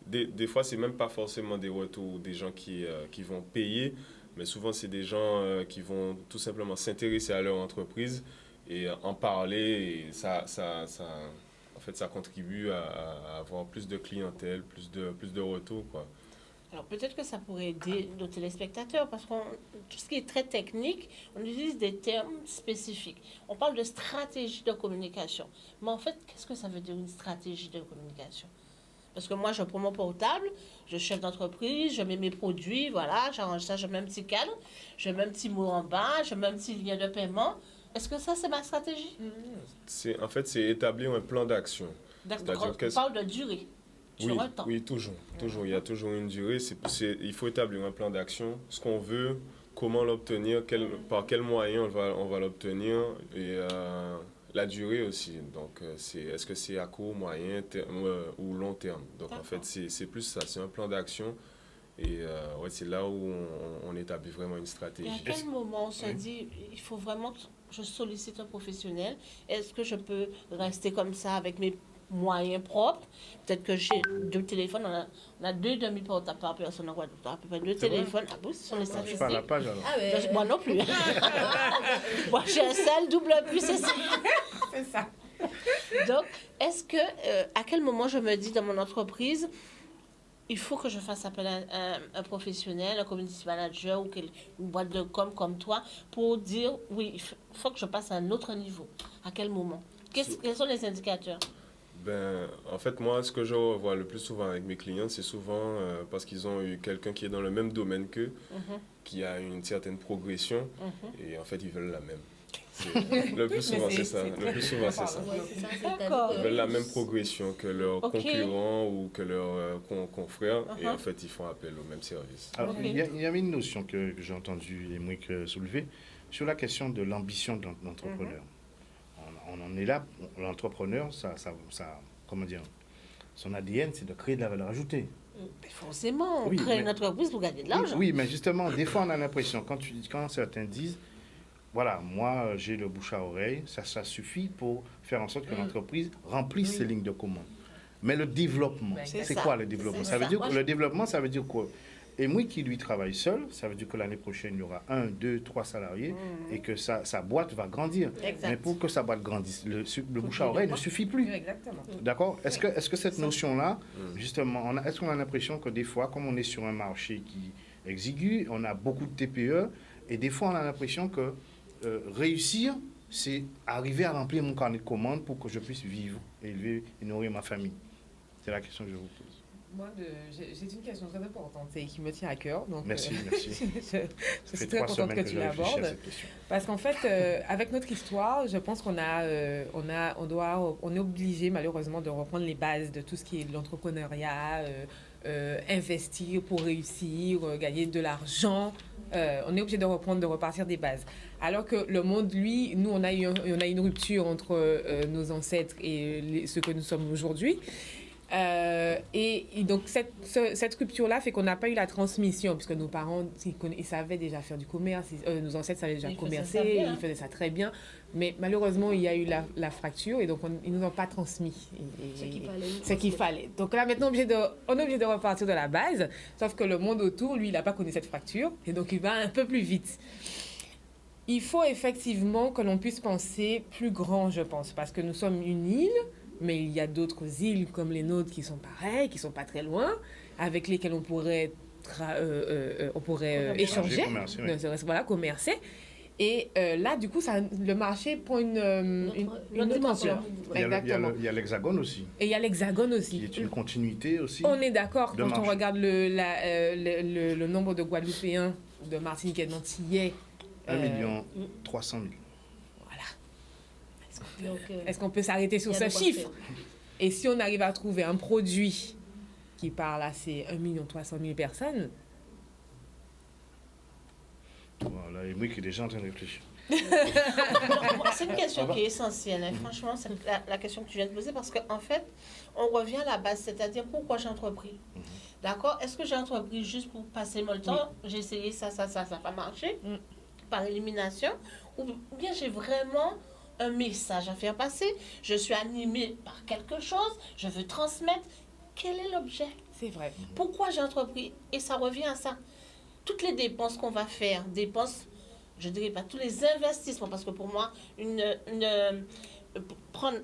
Des fois, c'est même pas forcément des retours des gens qui vont payer, mais souvent, c'est des gens qui vont tout simplement s'intéresser à leur entreprise et en parler. Et en fait, ça contribue à avoir plus de clientèle, plus de retours, quoi. Alors peut-être que ça pourrait aider nos téléspectateurs parce que tout ce qui est très technique, on utilise des termes spécifiques. On parle de stratégie de communication. Mais en fait, qu'est-ce que ça veut dire une stratégie de communication? Parce que moi, je prends mon portable, je suis chef d'entreprise, je mets mes produits, voilà, j'arrange ça, je mets un petit cadre, je mets un petit mot en bas, je mets un petit lien de paiement. Est-ce que ça, c'est ma stratégie? En fait, c'est établir un plan d'action. D'accord, on parle de durée. Oui, toujours. Il y a toujours une durée. Il faut établir un plan d'action. Ce qu'on veut, comment l'obtenir, par quels moyens on va l'obtenir et la durée aussi. Donc, est-ce que c'est à court, moyen ou long terme? Donc, en fait, c'est plus ça. C'est un plan d'action. Et c'est là où on établit vraiment une stratégie. Et à quel moment on se dit, il faut vraiment que je sollicite un professionnel? Est-ce que je peux rester comme ça avec mes moyens propres? Peut-être que j'ai 2 téléphones, on a 2 demi-portables par personne en Guadeloupe. À peu près 2 téléphones. Ah bon, ce sont les statistiques. Pas la page alors. Ah ouais. Moi non plus. Moi j'ai un seul double plus, c'est ça. C'est ça. Donc, est-ce que, à quel moment je me dis dans mon entreprise, il faut que je fasse appel à un professionnel, un community manager ou une boîte de com comme toi pour dire, oui, il faut que je passe à un autre niveau. À quel moment? Quels sont les indicateurs? En fait, moi, ce que je vois le plus souvent avec mes clients, c'est souvent parce qu'ils ont eu quelqu'un qui est dans le même domaine qu'eux, qui a une certaine progression, et en fait, ils veulent la même. Le plus souvent, c'est ça. Ils veulent la même progression que leurs concurrents ou que leurs confrères, et en fait, ils font appel au même service. Alors, il y avait une notion que j'ai entendue et moi que soulever sur la question de l'ambition de l'entrepreneur. On en est là, l'entrepreneur, comment dire, son ADN, c'est de créer de la valeur ajoutée. Mais forcément, on crée une entreprise pour gagner de l'argent. Oui, mais justement, des fois, on a l'impression, quand certains disent, voilà, moi, j'ai le bouche à oreille, ça suffit pour faire en sorte que l'entreprise remplisse ses lignes de commande. Mais le développement, c'est quoi le développement? Le développement, ça veut dire quoi? Et moi qui lui travaille seul, ça veut dire que l'année prochaine, il y aura 1, 2, 3 salariés et que sa boîte va grandir. Exact. Mais pour que sa boîte grandisse, le bouche à oreille ne suffit plus. Exactement. D'accord? Est-ce que cette notion-là, justement, est-ce qu'on a l'impression que des fois, comme on est sur un marché qui est exigu, on a beaucoup de TPE, et des fois, on a l'impression que réussir, c'est arriver à remplir mon carnet de commandes pour que je puisse vivre, élever et nourrir ma famille. C'est la question que je vous pose. Moi, c'est une question très importante et qui me tient à cœur. Donc, merci. Je suis très contente que tu l'abordes. Parce qu'en fait, avec notre histoire, je pense qu'on est obligé malheureusement de reprendre les bases de tout ce qui est de l'entrepreneuriat, investir pour réussir, gagner de l'argent. On est obligé de repartir des bases. Alors que le monde, lui, nous, on a une rupture entre nos ancêtres et ce que nous sommes aujourd'hui. Et donc cette rupture-là fait qu'on n'a pas eu la transmission, puisque nos parents, ils savaient déjà faire du commerce, nos ancêtres savaient déjà commercer, ils faisaient ça très bien, mais malheureusement il y a eu la fracture et donc ils ne nous ont pas transmis ce qu'il fallait. Donc là maintenant on est obligé de repartir de la base, sauf que le monde autour, lui, il n'a pas connu cette fracture et donc il va un peu plus vite. Il faut effectivement que l'on puisse penser plus grand, je pense, parce que nous sommes une île. Mais il y a d'autres îles comme les nôtres qui sont pareilles, qui ne sont pas très loin, avec lesquelles on pourrait échanger, commercer. Et là, du coup, le marché prend une autre ampleur. Exactement. Il y a l'Hexagone aussi, Et il y a l'Hexagone qui aussi. est une continuité aussi. On est d'accord de quand on marché. regarde le nombre de Guadeloupéens, de Martiniquais et d'Antillais. 1,3 million. Voilà. Donc, Est-ce qu'on peut s'arrêter sur il y ce a de quoi chiffre? faire. Et si on arrive à trouver un produit qui parle à ces 1,3 million de personnes, Voilà, et moi qui est déjà en train de réfléchir. C'est une question qui est essentielle. Hein. Franchement, c'est la question que tu viens de poser parce qu'en fait, on revient à la base, c'est-à-dire pourquoi j'ai entrepris. D'accord? Est-ce que j'ai entrepris juste pour passer mon temps? J'ai essayé ça n'a pas marché par élimination? Ou bien j'ai vraiment un message à faire passer? Je suis animée par quelque chose, je veux transmettre. Quel est l'objet? c'est vrai. Pourquoi j'ai entrepris? Et ça revient à ça. Toutes les dépenses qu'on va faire, je dirais pas tous les investissements, parce que pour moi,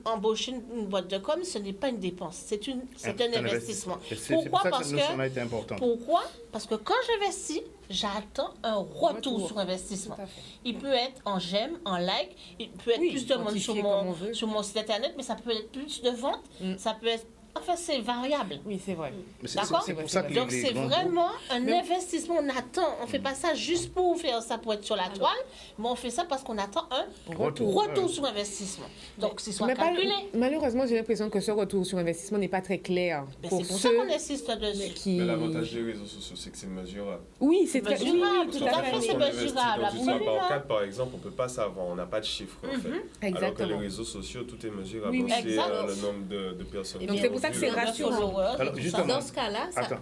embaucher une boîte de com, ce n'est pas une dépense, c'est un investissement. Et c'est pour Pourquoi? ça que Parce cette notion a été importante. Pourquoi? Parce que quand j'investis, j'attends un retour sur Tout investissement. à fait. Il peut être en j'aime, en like, il peut être Oui, plus de monde sur quantifié comme on veut. sur mon site internet, mais ça peut être plus de ventes, ça peut être... Enfin, c'est variable. Oui, c'est vrai. Mais D'accord? c'est pour ça que Donc, les c'est grands vraiment un Mais- investissement. On attend. On ne fait pas ça juste pour faire ça pour être sur la toile, mais on fait ça parce qu'on attend un retour sur investissement. Donc, c'est soit Mais calculé. malheureusement, j'ai l'impression que ce retour sur investissement n'est pas très clair Mais pour c'est pour ça ceux qu'on insiste dessus. qui... Mais l'avantage des réseaux sociaux, c'est que c'est mesurable. Oui, c'est très... Mesurable, oui, tout tout à à fait, fait. c'est mesurable, Dans une soirée absolument. par cadre, par exemple, on ne peut pas savoir, on n'a pas de chiffres en fait. Alors que les Exactement. réseaux sociaux, tout est mesurable. Oui, On oui. sait Exact. le nombre de personnes. Et Donc, bien, c'est pour ça que c'est Le rassurant. followers, Alors, tout ça. justement- Dans ce cas-là, ça, Attends,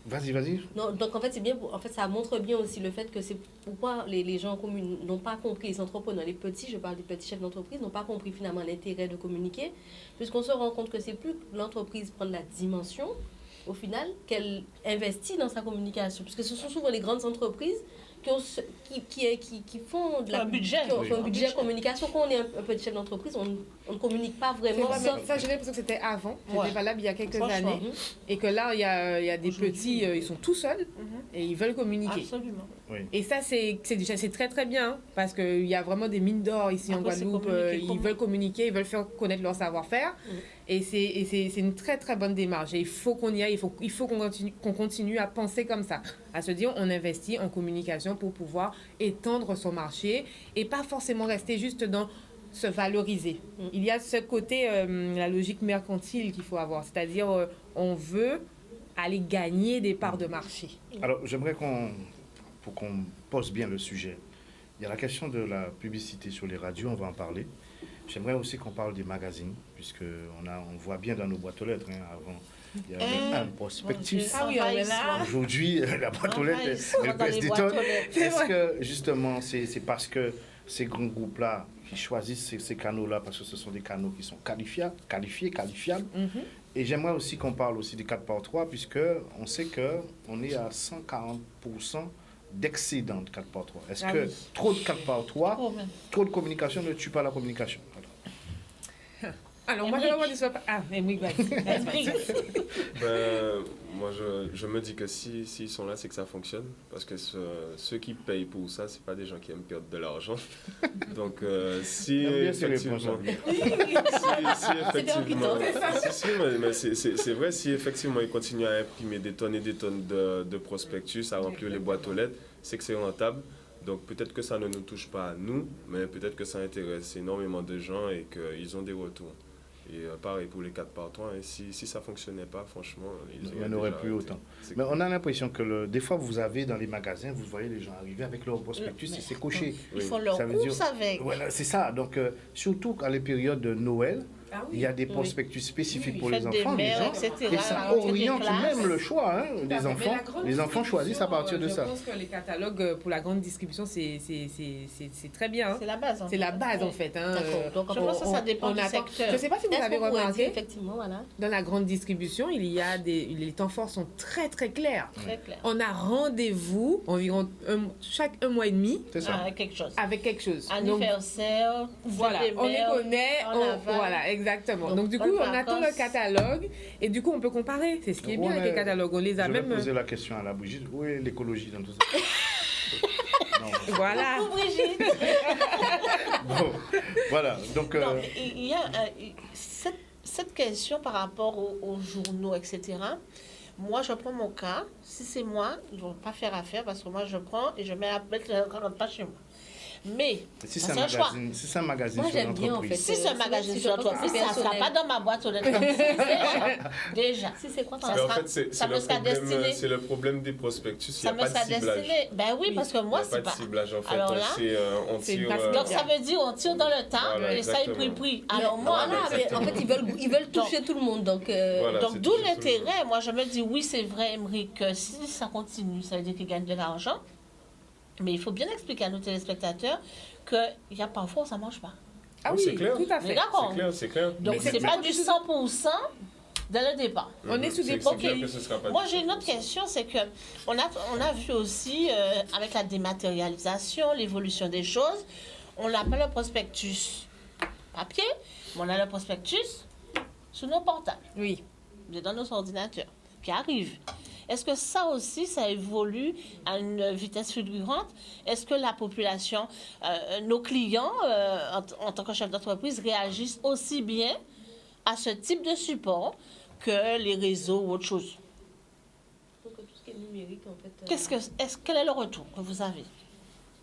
vas-y. non, donc en fait, c'est bien, en fait, ça montre bien aussi le fait que c'est pourquoi les gens communs n'ont pas compris, les entrepreneurs, les petits, je parle des petits chefs d'entreprise, n'ont pas compris finalement l'intérêt de communiquer, puisqu'on se rend compte que c'est plus que l'entreprise prend de la dimension, au final, qu'elle investit dans sa communication. Parce que ce sont souvent les grandes entreprises qui font de Un budget. qui ont Oui. un budget communication. Quand on est un petit chef d'entreprise, on ne communique pas C'est vraiment. vrai, sauf- mais ça, j'ai l'impression que c'était avant, c'était Ouais. valable il y a quelques Franchement. années, et que là, il y a des petits, ils sont tout seuls, et ils veulent communiquer. Absolument. Et ça, c'est très très bien, parce qu'il y a vraiment des mines d'or ici en Après, c'est Guadeloupe. communiquer Ils comment? veulent communiquer, ils veulent faire connaître leur savoir-faire. Et c'est une très très bonne démarche. Et il faut qu'on y aille, il faut qu'on continue à penser comme ça. À se dire, on investit en communication pour pouvoir étendre son marché et pas forcément rester juste dans se valoriser. Il y a ce côté, la logique mercantile qu'il faut avoir. C'est-à-dire, on veut aller gagner des parts de marché. Alors, j'aimerais pour qu'on pose bien le sujet, il y a la question de la publicité sur les radios, on va en parler. J'aimerais aussi qu'on parle des magazines, puisqu'on voit bien dans nos boîtes aux lettres, hein, avant, il y avait un prospectus. Ah oui, on est là. Aujourd'hui, la boîte aux lettres, elle dans pèse les des boîtes tonnes. aux lettres. Est-ce que, justement, c'est parce que ces grands groupes-là qui choisissent ces canaux-là, parce que ce sont des canaux qui sont qualifiables. Et j'aimerais aussi qu'on parle aussi des 4x3, puisqu'on sait qu'on est à 140% d'excédent de 4x3. Est-ce que trop de 4x3, trop de communication ne tue pas la communication? Alors, moi, je vais avoir des soins... Ah, Émeric, vas-y. Ben, moi, je me dis que s'ils sont là, c'est que ça fonctionne. Parce que ceux qui payent pour ça, c'est pas des gens qui aiment perdre de l'argent. Donc, si J'aime bien ces effectivement... C'est vrai, si effectivement ils continuent à imprimer des tonnes et des tonnes de prospectus, à remplir les boîtes aux lettres, c'est que c'est rentable. Donc peut-être que ça ne nous touche pas à nous, mais peut-être que ça intéresse énormément de gens et qu'ils ont des retours. Et pareil pour les 4x3, et si ça ne fonctionnait pas, franchement, Il n'y en aurait plus autant. Mais on a l'impression que des fois, vous avez dans les magasins, vous voyez les gens arriver avec leur prospectus et c'est coché. Ils font leur Ça veut course dire- avec. Voilà, c'est ça. Donc, surtout à les périodes de Noël, il y a des prospectus spécifiques pour les Fête des enfants, mères, déjà. etc., Et ça la rentrée des oriente classes. même le choix des enfants. Les enfants choisissent à partir de ça. Je pense que les catalogues pour la grande distribution, c'est très bien. hein. C'est la base. C'est la base, en fait. hein. D'accord. Donc, Je pense que ça dépend du attend- secteur. Je ne sais pas si vous Est-ce avez qu'on pourrait dire, remarqué, effectivement, voilà. dans la grande distribution, il y a les temps forts sont très, très clairs. Très clair. On a rendez-vous environ chaque 1 mois et demi C'est ça. Ah, quelque chose. avec quelque chose. Donc, Anniversaire, voilà, fête des on les mères, connaît, en aval. voilà, exactement. Donc, Donc du coup, bonnes on attend le vacances. catalogue et du coup, on peut comparer. C'est ce qui est bien avec les catalogues. On les a Je vais même. poser la question à la Brigitte. Où est l'écologie dans tout ça? Voilà. Coucou Brigitte. Bon, voilà. Donc, Non, mais il y a cette question par rapport aux journaux, etc. Moi, je prends mon cas. Si c'est moi, je ne vais pas faire affaire parce que moi, je prends et je mets la mettre le 40 pages chez moi. Mais, si ça, c'est c'est un choix. si c'est un magazine Moi, sur j'aime bien, en l'entreprise. fait. Si c'est un magazine Si sur je l'entreprise, pense ça que ne c'est sera pas dans ma boîte aux lettres. Déjà. Si c'est quoi, Ça ça Mais en sera- fait, c'est ça le me sera problème, destiné. c'est le problème des prospectus. Il Ça n'y me a pas sera de ciblage. destiné. Ben oui, parce que moi, Il n'y a c'est pas pas. de ciblage en fait. Alors là, c'est, on c'est une tire, masse Donc ça veut dire on tire dans le temps Voilà, et ça, il exactement. prie. Alors moi, Voilà, mais en fait, ils veulent toucher tout le monde. Donc, Voilà, donc c'est d'où tout simplement. l'intérêt. Moi, je me dis, oui, c'est vrai, Emery, que si ça continue, ça veut dire qu'ils gagnent de l'argent. Mais il faut bien expliquer à nos téléspectateurs qu'il y a parfois où ça ne marche pas. Ah Oui, oui, c'est clair. tout à Mais fait. d'accord. C'est clair. Donc Mais- c'est mais- pas du 100% dès le départ. On est sous des C'est Ok. clair que ce sera pas Moi, du j'ai tout. une autre question, c'est que on a vu aussi, avec la dématérialisation, l'évolution des choses, on n'a pas le prospectus papier, mais on a le prospectus sur nos portables, Oui. dans nos ordinateurs, qui arrivent. Est-ce que ça aussi, ça évolue à une vitesse fulgurante? Est-ce que la population, nos clients, en tant que chef d'entreprise, réagissent aussi bien à ce type de support que les réseaux ou autre chose? Donc, tout ce qui est numérique, en fait. Quel est le retour que vous avez?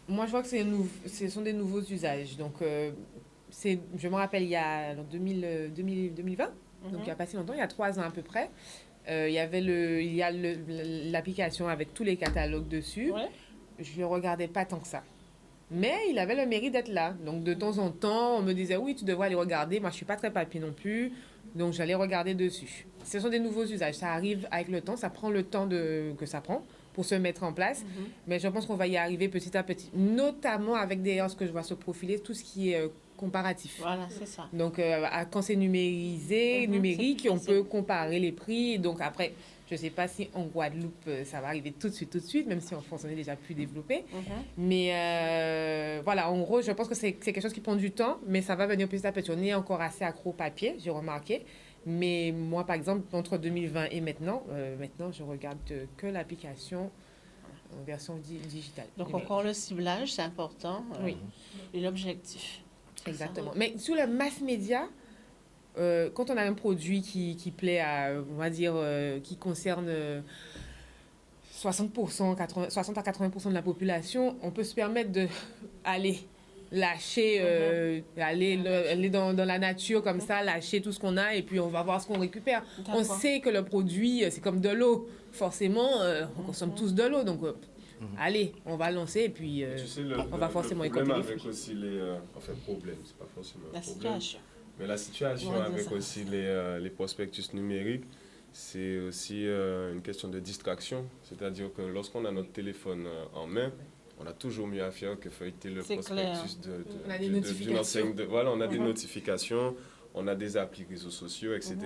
Moi, je vois que ce sont des nouveaux usages. Donc, je me rappelle, il y a en 2020, donc il n'y a pas si longtemps, il y a 3 ans à peu près, il y a l'application avec tous les catalogues dessus. Ouais. Je ne le regardais pas tant que ça. Mais il avait le mérite d'être là. Donc, de temps en temps, on me disait, oui, tu devrais aller regarder. Moi, je ne suis pas très papier non plus. Donc, j'allais regarder dessus. Ce sont des nouveaux usages. Ça arrive avec le temps. Ça prend le temps que ça prend pour se mettre en place. Mais je pense qu'on va y arriver petit à petit. Notamment avec d'ailleurs ce que je vois se profiler, tout ce qui est comparatif. Voilà, c'est ça. Donc, quand c'est numérisé, numérique, c'est on facile. peut comparer les prix. Donc, après, je ne sais pas si en Guadeloupe, ça va arriver tout de suite, même si en France, on est déjà plus développé. Mais voilà, en gros, je pense que c'est quelque chose qui prend du temps, mais ça va venir petit à petit. On est encore assez accro au papier, j'ai remarqué. Mais moi, par exemple, entre 2020 et maintenant, je regarde que l'application en version digitale. Donc, numérique. encore le ciblage, c'est important. Oui. Et l'objectif. C'est ça. Exactement. Mais sur le mass média, quand on a un produit qui plaît à, on va dire, qui concerne 60 à 80% de la population, on peut se permettre d'aller lâcher, aller dans la nature comme ça, lâcher tout ce qu'on a et puis on va voir ce qu'on récupère. On D'accord. sait que le produit, c'est comme de l'eau. Forcément, on consomme tous de l'eau. Donc, allez, on va lancer et puis Tu sais, on va forcément le problème écouter les avec fruits. aussi les... enfin, problème, c'est pas forcément un La problème. situation. Mais la situation On va dire avec ça. aussi les prospectus numériques, c'est aussi une question de distraction. C'est-à-dire que lorsqu'on a notre téléphone en main, on a toujours mieux à faire que feuilleter le C'est prospectus On a des d'une notifications. enseigne. Voilà, on a des notifications, on a des applis réseaux sociaux, etc.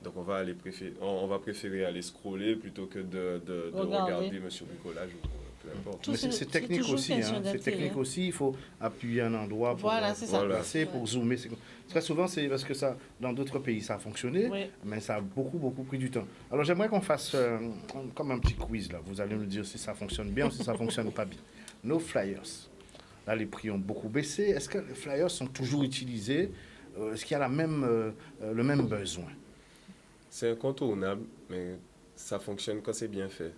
Donc on va préférer aller scroller plutôt que de regarder Monsieur Bricolage ou peu importe. Mais c'est technique toujours aussi. question Hein. C'est d'attirer. technique aussi. Il faut appuyer un endroit pour Voilà, c'est ça. placer, pour zoomer. Très souvent, c'est parce que ça, dans d'autres pays, ça a fonctionné, Oui. mais ça a beaucoup pris du temps. Alors, j'aimerais qu'on fasse comme un petit quiz. Là. Vous allez me dire si ça fonctionne bien ou si ça fonctionne pas bien. Nos flyers. Là, les prix ont beaucoup baissé. Est-ce que les flyers sont toujours utilisés? Est-ce qu'il y a le même besoin? C'est incontournable, mais ça fonctionne quand c'est bien fait.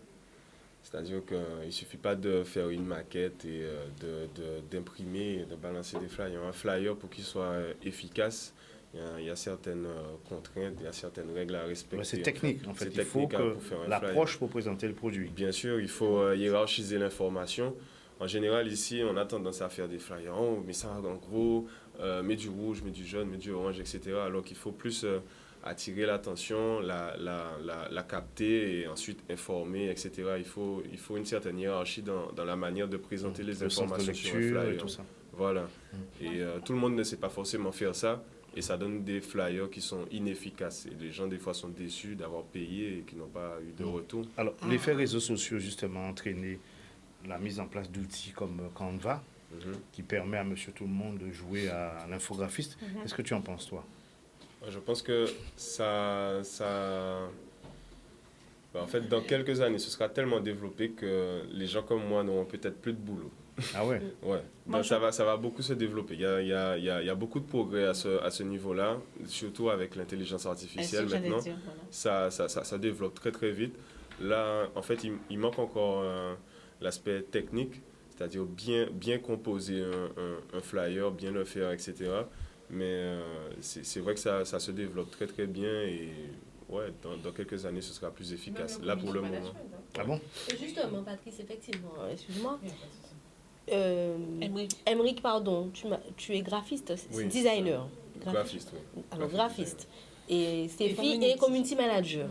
C'est-à-dire qu'il ne suffit pas de faire une maquette et d'imprimer et de balancer des flyers. Un flyer, pour qu'il soit efficace, il y a certaines contraintes, il y a certaines règles à respecter. Ouais, c'est technique, en fait. C'est Il faut technique, que pour faire un l'approche pour présenter le produit. Bien sûr, il faut hiérarchiser l'information. En général, ici, on a tendance à faire des flyers. On met ça en gros, met du rouge, met du jaune, met du orange, etc. Alors qu'il faut plus attirer l'attention, la capter et ensuite informer, etc. Il faut une certaine hiérarchie dans la manière de présenter les Le sens de informations sur un lecture flyer. et tout ça. Voilà. Et tout le monde ne sait pas forcément faire ça. Et ça donne des flyers qui sont inefficaces. Et les gens, des fois, sont déçus d'avoir payé et qui n'ont pas eu de retour. Alors, l'effet réseaux sociaux, justement, a entraîné la mise en place d'outils comme Canva, qui permet à monsieur tout le monde de jouer à l'infographiste. Qu'est-ce que tu en penses, toi? Je pense que En fait, dans quelques années, ce sera tellement développé que les gens comme moi n'auront peut-être plus de boulot. Ah ouais? Ouais, donc ça va beaucoup se développer. Il y a beaucoup de progrès à ce niveau-là, surtout avec l'intelligence artificielle maintenant. Dire, voilà. Ça développe très très vite. Là, en fait, il manque encore l'aspect technique, c'est-à-dire bien composer un flyer, bien le faire, etc. Mais c'est vrai que ça se développe très très bien et ouais, dans quelques années, ce sera plus efficace. Là, pour le moment. Ah bon? Et justement, Patrice, effectivement, excuse-moi. Emric. Emric, pardon, tu es graphiste, Oui, designer. Graphiste, oui. Alors, Graphiste, graphiste. Et Stéphie est community manager.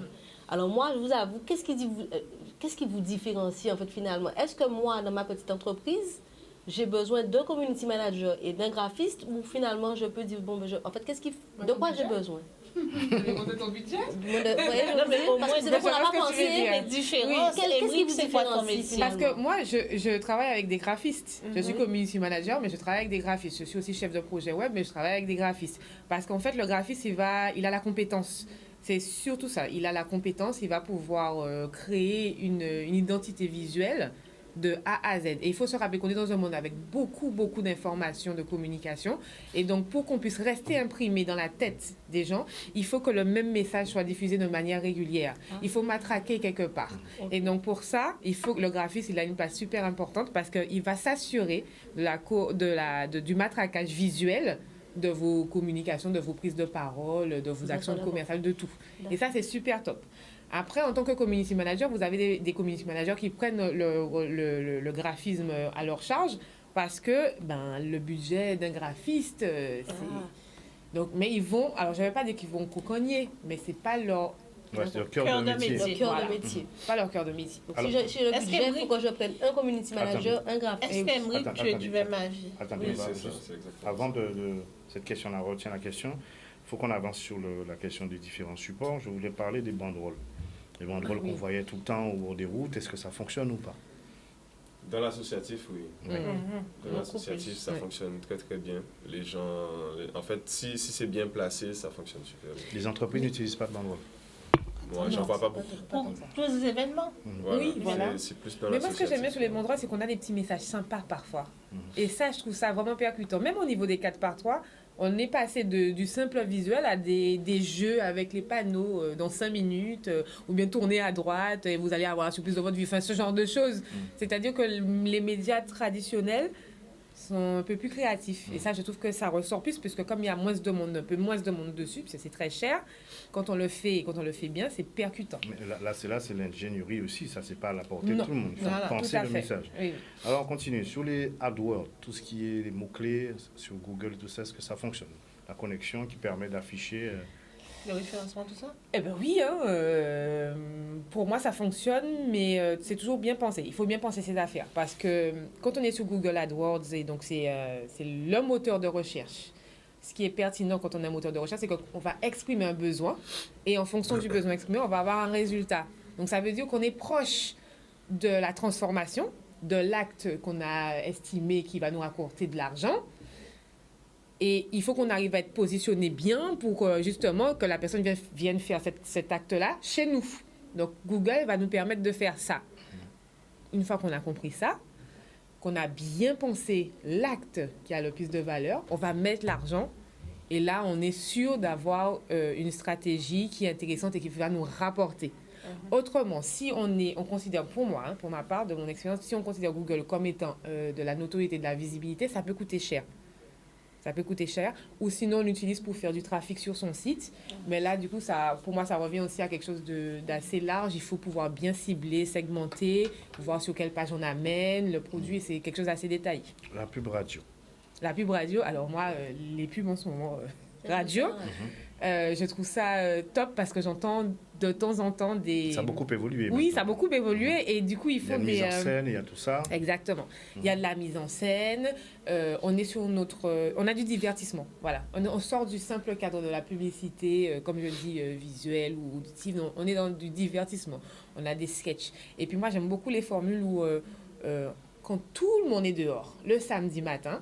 Alors moi, je vous avoue, qu'est-ce qui vous différencie en fait finalement? Est-ce que moi, dans ma petite entreprise, j'ai besoin d'un community manager et d'un graphiste ou finalement je peux dire, bon, en fait, de quoi j'ai besoin? Demander ton budget? Non, mais au moins, c'est vrai qu'on n'a pas pensé, les différences. Qu'est-ce qui vous c'est quoi ton différencie métier? Parce que moi, je travaille avec des graphistes. Je suis Mhm. community manager, mais je travaille avec des graphistes. Je suis aussi chef de projet web, mais je travaille avec des graphistes. Parce qu'en fait, le graphiste, il a la compétence. C'est surtout ça. Il a la compétence, il va pouvoir créer une identité visuelle de A à Z. Et il faut se rappeler qu'on est dans un monde avec beaucoup, beaucoup d'informations, de communication. Et donc, pour qu'on puisse rester imprimé dans la tête des gens, il faut que le même message soit diffusé de manière régulière. Il faut matraquer quelque part. Et donc, pour ça, il faut que le graphiste, il a une place super importante parce qu'il va s'assurer du matraquage visuel de vos communications, de vos prises de parole, de vos actions commerciales, de tout. Et ça, c'est super top. Après, en tant que community manager, vous avez des community managers qui prennent le graphisme à leur charge parce que le budget d'un graphiste, c'est... Donc, mais ils vont... Alors, je ne vais pas dire qu'ils vont cocogner, mais ce n'est pas leur... Ouais, c'est leur cœur de métier. Le cœur Voilà. de métier. Pas leur cœur de métier. Donc, Alors- si j'ai le Est-ce budget, il faut qu'Emric- que je prenne un community manager, un graphiste. Est-ce qu'Emric, Attends, tu es attendez. du même avis? Attendez, Oui, on va c'est ça, juste- c'est exactement avant de cette question-là, retient la question, il faut qu'on avance sur la question des différents supports. Je voulais parler des banderoles. Les banderoles qu'on voyait tout le temps au bord des routes, est-ce que ça fonctionne ou pas? Dans l'associatif, oui. Oui. Dans l'associatif, ça fonctionne très très bien. Les gens, en fait, si c'est bien placé, ça fonctionne super bien. Les entreprises n'utilisent pas de banderoles. Moi, j'en vois pas beaucoup. Pour tous les événements. Oui, voilà. C'est plus dans Mais moi, ce que j'aime bien l'associatif. sur les banderoles, c'est qu'on a des petits messages sympas parfois. Et ça, je trouve ça vraiment percutant. Même au niveau des 4x3, on est passé du simple visuel à des jeux avec les panneaux dans 5 minutes, ou bien tourner à droite et vous allez avoir la surprise de votre vie. Enfin, ce genre de choses. C'est-à-dire que les médias traditionnels sont un peu plus créatifs. Et ça, je trouve que ça ressort plus, puisque comme il y a un peu moins de monde dessus, parce que c'est très cher, quand on le fait bien, c'est percutant. Mais là, c'est l'ingénierie aussi, ça, c'est pas à la portée de Non. tout le monde. Il faut Voilà, penser tout à le fait. message. Oui. Alors, on continue. Sur les AdWords, tout ce qui est les mots-clés sur Google, tout ça, est-ce que ça fonctionne? La connexion qui permet d'afficher... Le référencement, tout ça? Eh ben oui, pour moi ça fonctionne, mais c'est toujours bien pensé. Il faut bien penser ses affaires parce que quand on est sur Google AdWords, et donc c'est le moteur de recherche. Ce qui est pertinent quand on a un moteur de recherche, c'est qu'on va exprimer un besoin et en fonction du besoin exprimé, on va avoir un résultat. Donc ça veut dire qu'on est proche de la transformation, de l'acte qu'on a estimé qui va nous rapporter de l'argent. Et il faut qu'on arrive à être positionné bien pour justement que la personne vienne faire cet acte-là chez nous. Donc, Google va nous permettre de faire ça. Une fois qu'on a compris ça, qu'on a bien pensé l'acte qui a le plus de valeur, on va mettre l'argent. Et là, on est sûr d'avoir une stratégie qui est intéressante et qui va nous rapporter. Autrement, si on considère, pour moi, pour ma part, de mon expérience, si on considère Google comme étant de la notoriété, de la visibilité, ça peut coûter cher. Ça peut coûter cher. Ou sinon, on l'utilise pour faire du trafic sur son site. Mais là, du coup, pour moi, ça revient aussi à quelque chose d'assez large. Il faut pouvoir bien cibler, segmenter, voir sur quelle page on amène le produit. C'est quelque chose d'assez détaillé. La pub radio. La pub radio, alors moi, les pubs en ce moment, radio, je trouve ça top parce que j'entends de temps en temps des... Ça a beaucoup évolué. Oui, maintenant. ça a beaucoup évolué et du coup, il faut Il y a une mise en scène, il y a tout ça. Exactement. Il y a de la mise en scène, on est sur on a du divertissement, voilà. On sort du simple cadre de la publicité, comme je dis, visuelle ou auditive, non, on est dans du divertissement. On a des sketchs. Et puis moi, j'aime beaucoup les formules où, quand tout le monde est dehors, le samedi matin,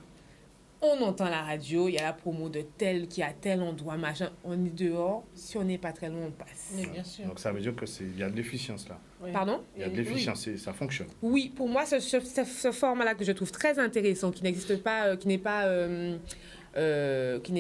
On entend la radio, il y a la promo de tel qui a tel endroit, machin. On est dehors, si on n'est pas très loin, on passe. Mais bien sûr. Donc ça veut dire qu'il y a de l'efficience là. Oui. Pardon? Il y a de l'efficience, ça fonctionne. Oui, pour moi, ce format-là que je trouve très intéressant, qui n'existe pas, qui n'est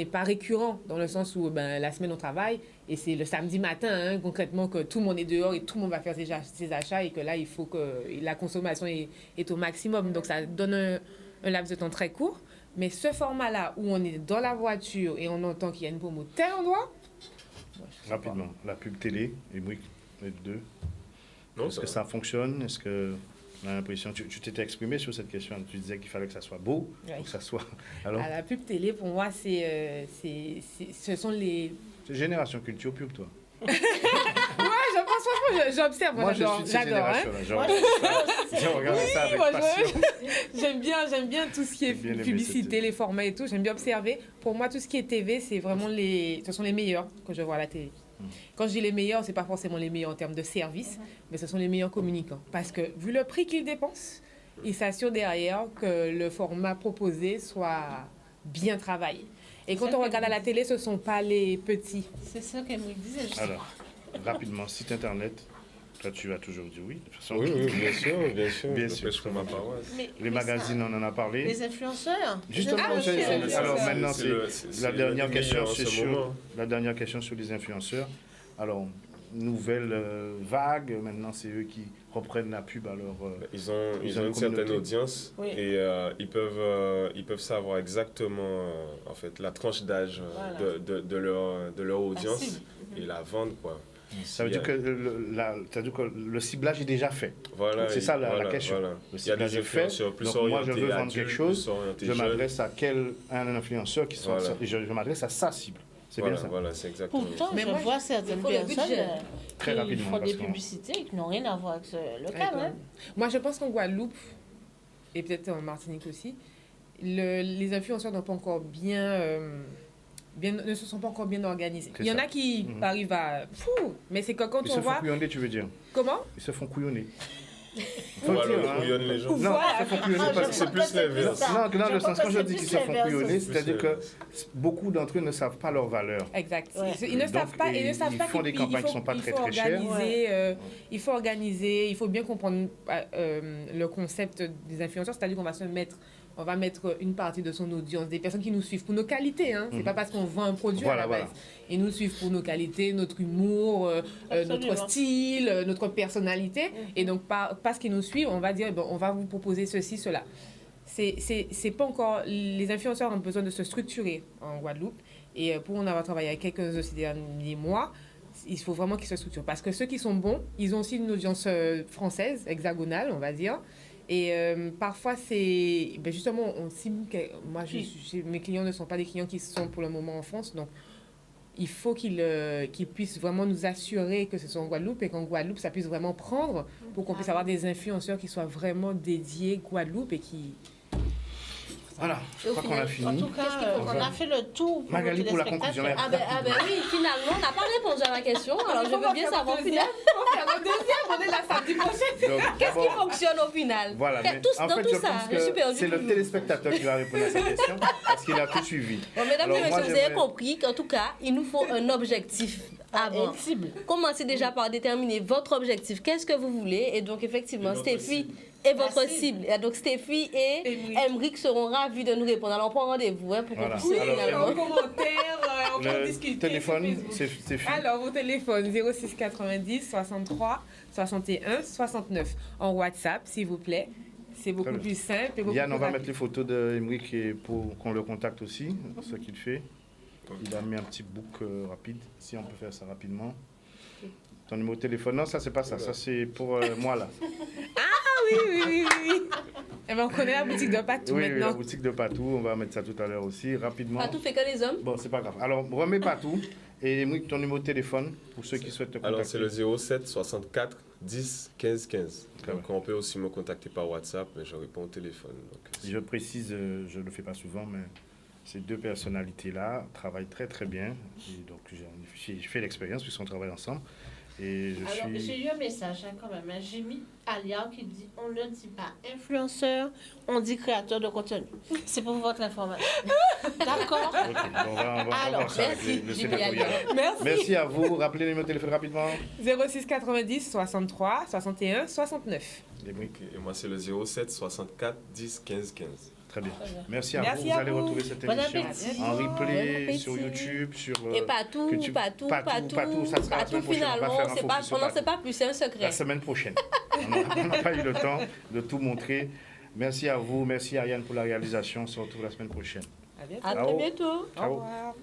pas récurrent, dans le sens où la semaine on travaille, et c'est le samedi matin, hein, concrètement, que tout le monde est dehors et tout le monde va faire ses achats, et que là, il faut que la consommation est au maximum. Donc ça donne un laps de temps très court. Mais ce format-là, où on est dans la voiture et on entend qu'il y a une promo tel endroit... Rapidement, la pub télé, et oui, les deux. Non, Est-ce que ça fonctionne? Est-ce que on a l'impression... Tu t'étais exprimé sur cette question, tu disais qu'il fallait que ça soit beau, Oui. que ça soit... Alors, La pub télé, pour moi, ce sont les... c'est Génération Culture Pub, toi. Ouais, franchement, j'observe. Moi, je suis de cette j'adore. Hein. génération-là. Je regarde ça avec Moi, passion. j'aime bien tout ce qui est J'aime bien les publicité, messages. les formats et tout. J'aime bien observer. Pour moi, tout ce qui est TV, c'est vraiment ce sont les meilleurs que je vois à la télé. Quand je dis les meilleurs, c'est pas forcément les meilleurs en termes de service, mais ce sont les meilleurs communicants. Parce que vu le prix qu'ils dépensent, ils s'assurent derrière que le format proposé soit bien travaillé. Et quand on regarde à la télé, ce ne sont pas les petits. C'est ça qu'elle me disait. Justement. Alors, rapidement, site internet. Toi, tu as toujours dit oui. De toute façon, Oui, bien sûr, bien sûr. Bien Je sûr. pêche pour ma paroisse. les magazines, on en a parlé. Les influenceurs. Justement, Les influenceurs. alors c'est- maintenant, c'est la le dernière meilleur question, en c'est ce sur moment. la dernière question sur les influenceurs. Alors, nouvelle vague. Maintenant, c'est eux qui reprennent la pub. Alors, Ils ont une une certaine communauté. audience Oui. et ils peuvent savoir exactement en fait la tranche d'âge Voilà. de leur audience cible. et la vendre quoi. ça veut dire que le ciblage est déjà fait. Voilà, C'est ça la voilà, question. voilà. Le Il y a des ciblage est fait. influenceurs plus Donc, moi, je orientés veux vendre adultes, quelque chose. plus orientés Je jeunes. m'adresse à un influenceur qui sont. Voilà. Je m'adresse à sa cible. C'est Voilà, bien ça. voilà, c'est exactement. Pourtant, Mais je moi, vois certaines il faut le personnes budget. Très qui rapidement, font parce des qu'on- publicités qui n'ont rien à voir avec le cas. Hein. Moi, je pense qu'en Guadeloupe, et peut-être en Martinique aussi, les influenceurs n'ont pas encore ne se sont pas encore bien organisés. C'est Il y en ça. a qui Mhm. arrivent à... mais c'est que quand Ils on se font voit... couillonner, tu veux dire. Comment? Ils se font couillonner. Faut le Voilà, dire, on hein. couillonne les gens. Non, Voilà. ils se font couillonner Ah, parce je que c'est crois plus que c'est l'inverse. ça. Non, dans Je le crois sens, que quand je c'est dis plus qu'ils se font l'inverse couillonner, aussi. c'est-à-dire que beaucoup d'entre eux ne savent pas leur valeur. Exact. Ouais. Ils ne Donc, savent pas, ils ne savent ils pas font qu'il- des campagnes il faut- qui sont pas il très, faut très chères. il faut organiser, il faut bien comprendre le concept des influenceurs, c'est-à-dire on va mettre une partie de son audience, des personnes qui nous suivent pour nos qualités. Hein. C'est pas parce qu'on vend un produit Voilà, à la base. Ils nous suivent pour nos qualités, notre humour, notre Absolument. style, notre personnalité. Et donc, parce qu'ils nous suivent, on va dire, bon, on va vous proposer ceci, cela. C'est pas encore... Les influenceurs ont besoin de se structurer en Guadeloupe. Et pour en avoir travaillé avec quelques de ces derniers mois, il faut vraiment qu'ils se structurent. Parce que ceux qui sont bons, ils ont aussi une audience française, hexagonale, on va dire. Et parfois, c'est... justement, on cible... Moi, mes clients ne sont pas des clients qui sont pour le moment en France. Donc, il faut qu'ils puissent vraiment nous assurer que ce soit en Guadeloupe et qu'en Guadeloupe, ça puisse vraiment prendre pour qu'on puisse avoir des influenceurs qui soient vraiment dédiés Guadeloupe et qui... Voilà, je crois qu'on a En fini. tout cas, Qu'est-ce qu'il faut on a fait le tour. Pour Magali, nos pour la téléspectateurs. conclusion. Ah ben oui, finalement, on n'a pas répondu à la question. Alors, je veux bien savoir au final, On est là samedi prochain. Donc, qu'est-ce qui d'abord, fonctionne au final. voilà, mais Dans en fait, tout je ça, pense je suis que perdue c'est le toujours. téléspectateur qui va répondre à cette question parce qu'il a tout suivi. Bon, mesdames Alors, et messieurs, moi, vous avez j'aimerais- compris qu'en tout cas, il nous faut un objectif avant. Une cible. Commencez déjà par déterminer votre objectif. Qu'est-ce que vous voulez? Et donc, effectivement, Stéphie et votre cible. Et donc, Stéphie et Emric seront ravis de nous répondre. Alors, on prend rendez-vous hein, pour qu'on Voilà. puisse Alors, finalement... En commentaire, on peut Le discuter. téléphone, sur Facebook. c'est fini. Alors, vos téléphones 06 90 63 61 69. En WhatsApp, s'il vous plaît. C'est beaucoup Très bien. plus simple et beaucoup Yann, on plus va rapide. mettre les photos d'Emeric pour qu'on le contacte aussi, ce qu'il fait. Il a mis un petit book rapide, si on peut faire ça rapidement. Ton numéro de téléphone, non, ça c'est pas ça, ça c'est pour moi là. Oui. Eh ben, on connaît la boutique de Patou Oui, la maintenant. boutique de Patou, on va mettre ça tout à l'heure aussi, rapidement. Pas tout fait que les hommes. Bon, c'est pas grave. Alors, remets Patou et Emeric, ton numéro de téléphone pour ceux qui souhaitent te contacter. Alors, c'est le 07 64 10 15 15. Très Donc, on peut aussi me contacter par WhatsApp, mais je réponds au téléphone. Donc, Je précise, je ne le fais pas souvent, mais ces deux personnalités-là travaillent très très bien. Et donc, je fais l'expérience puisqu'on travaille ensemble. Et je Alors, suis... j'ai eu un message quand même. Hein. J'ai mis Alia qui dit on ne dit pas influenceur, on dit créateur de contenu. C'est pour votre information. D'accord. Ok, on va Alors, voir ça avec merci, le j'ai sénatorial. Merci. Merci à vous. Rappelez le numéro de téléphone rapidement. 06 90 63 61 69. Les bruits. Ok, et moi, c'est le 07 64 10 15 15. Très bien. Merci à Merci vous. Vous à allez vous. retrouver cette Bon émission appétit. en Bon replay appétit. sur YouTube, sur Et partout, YouTube. partout. Ça sera la semaine prochaine. On Finalement, va faire un c'est pas, focus sur on n'en partout. sait pas plus, c'est un secret. La semaine prochaine. On n'a pas eu le temps de tout montrer. Merci à vous. Merci Ariane pour la réalisation. On se retrouve la semaine prochaine. À bientôt. À très bientôt. Au Ciao. revoir.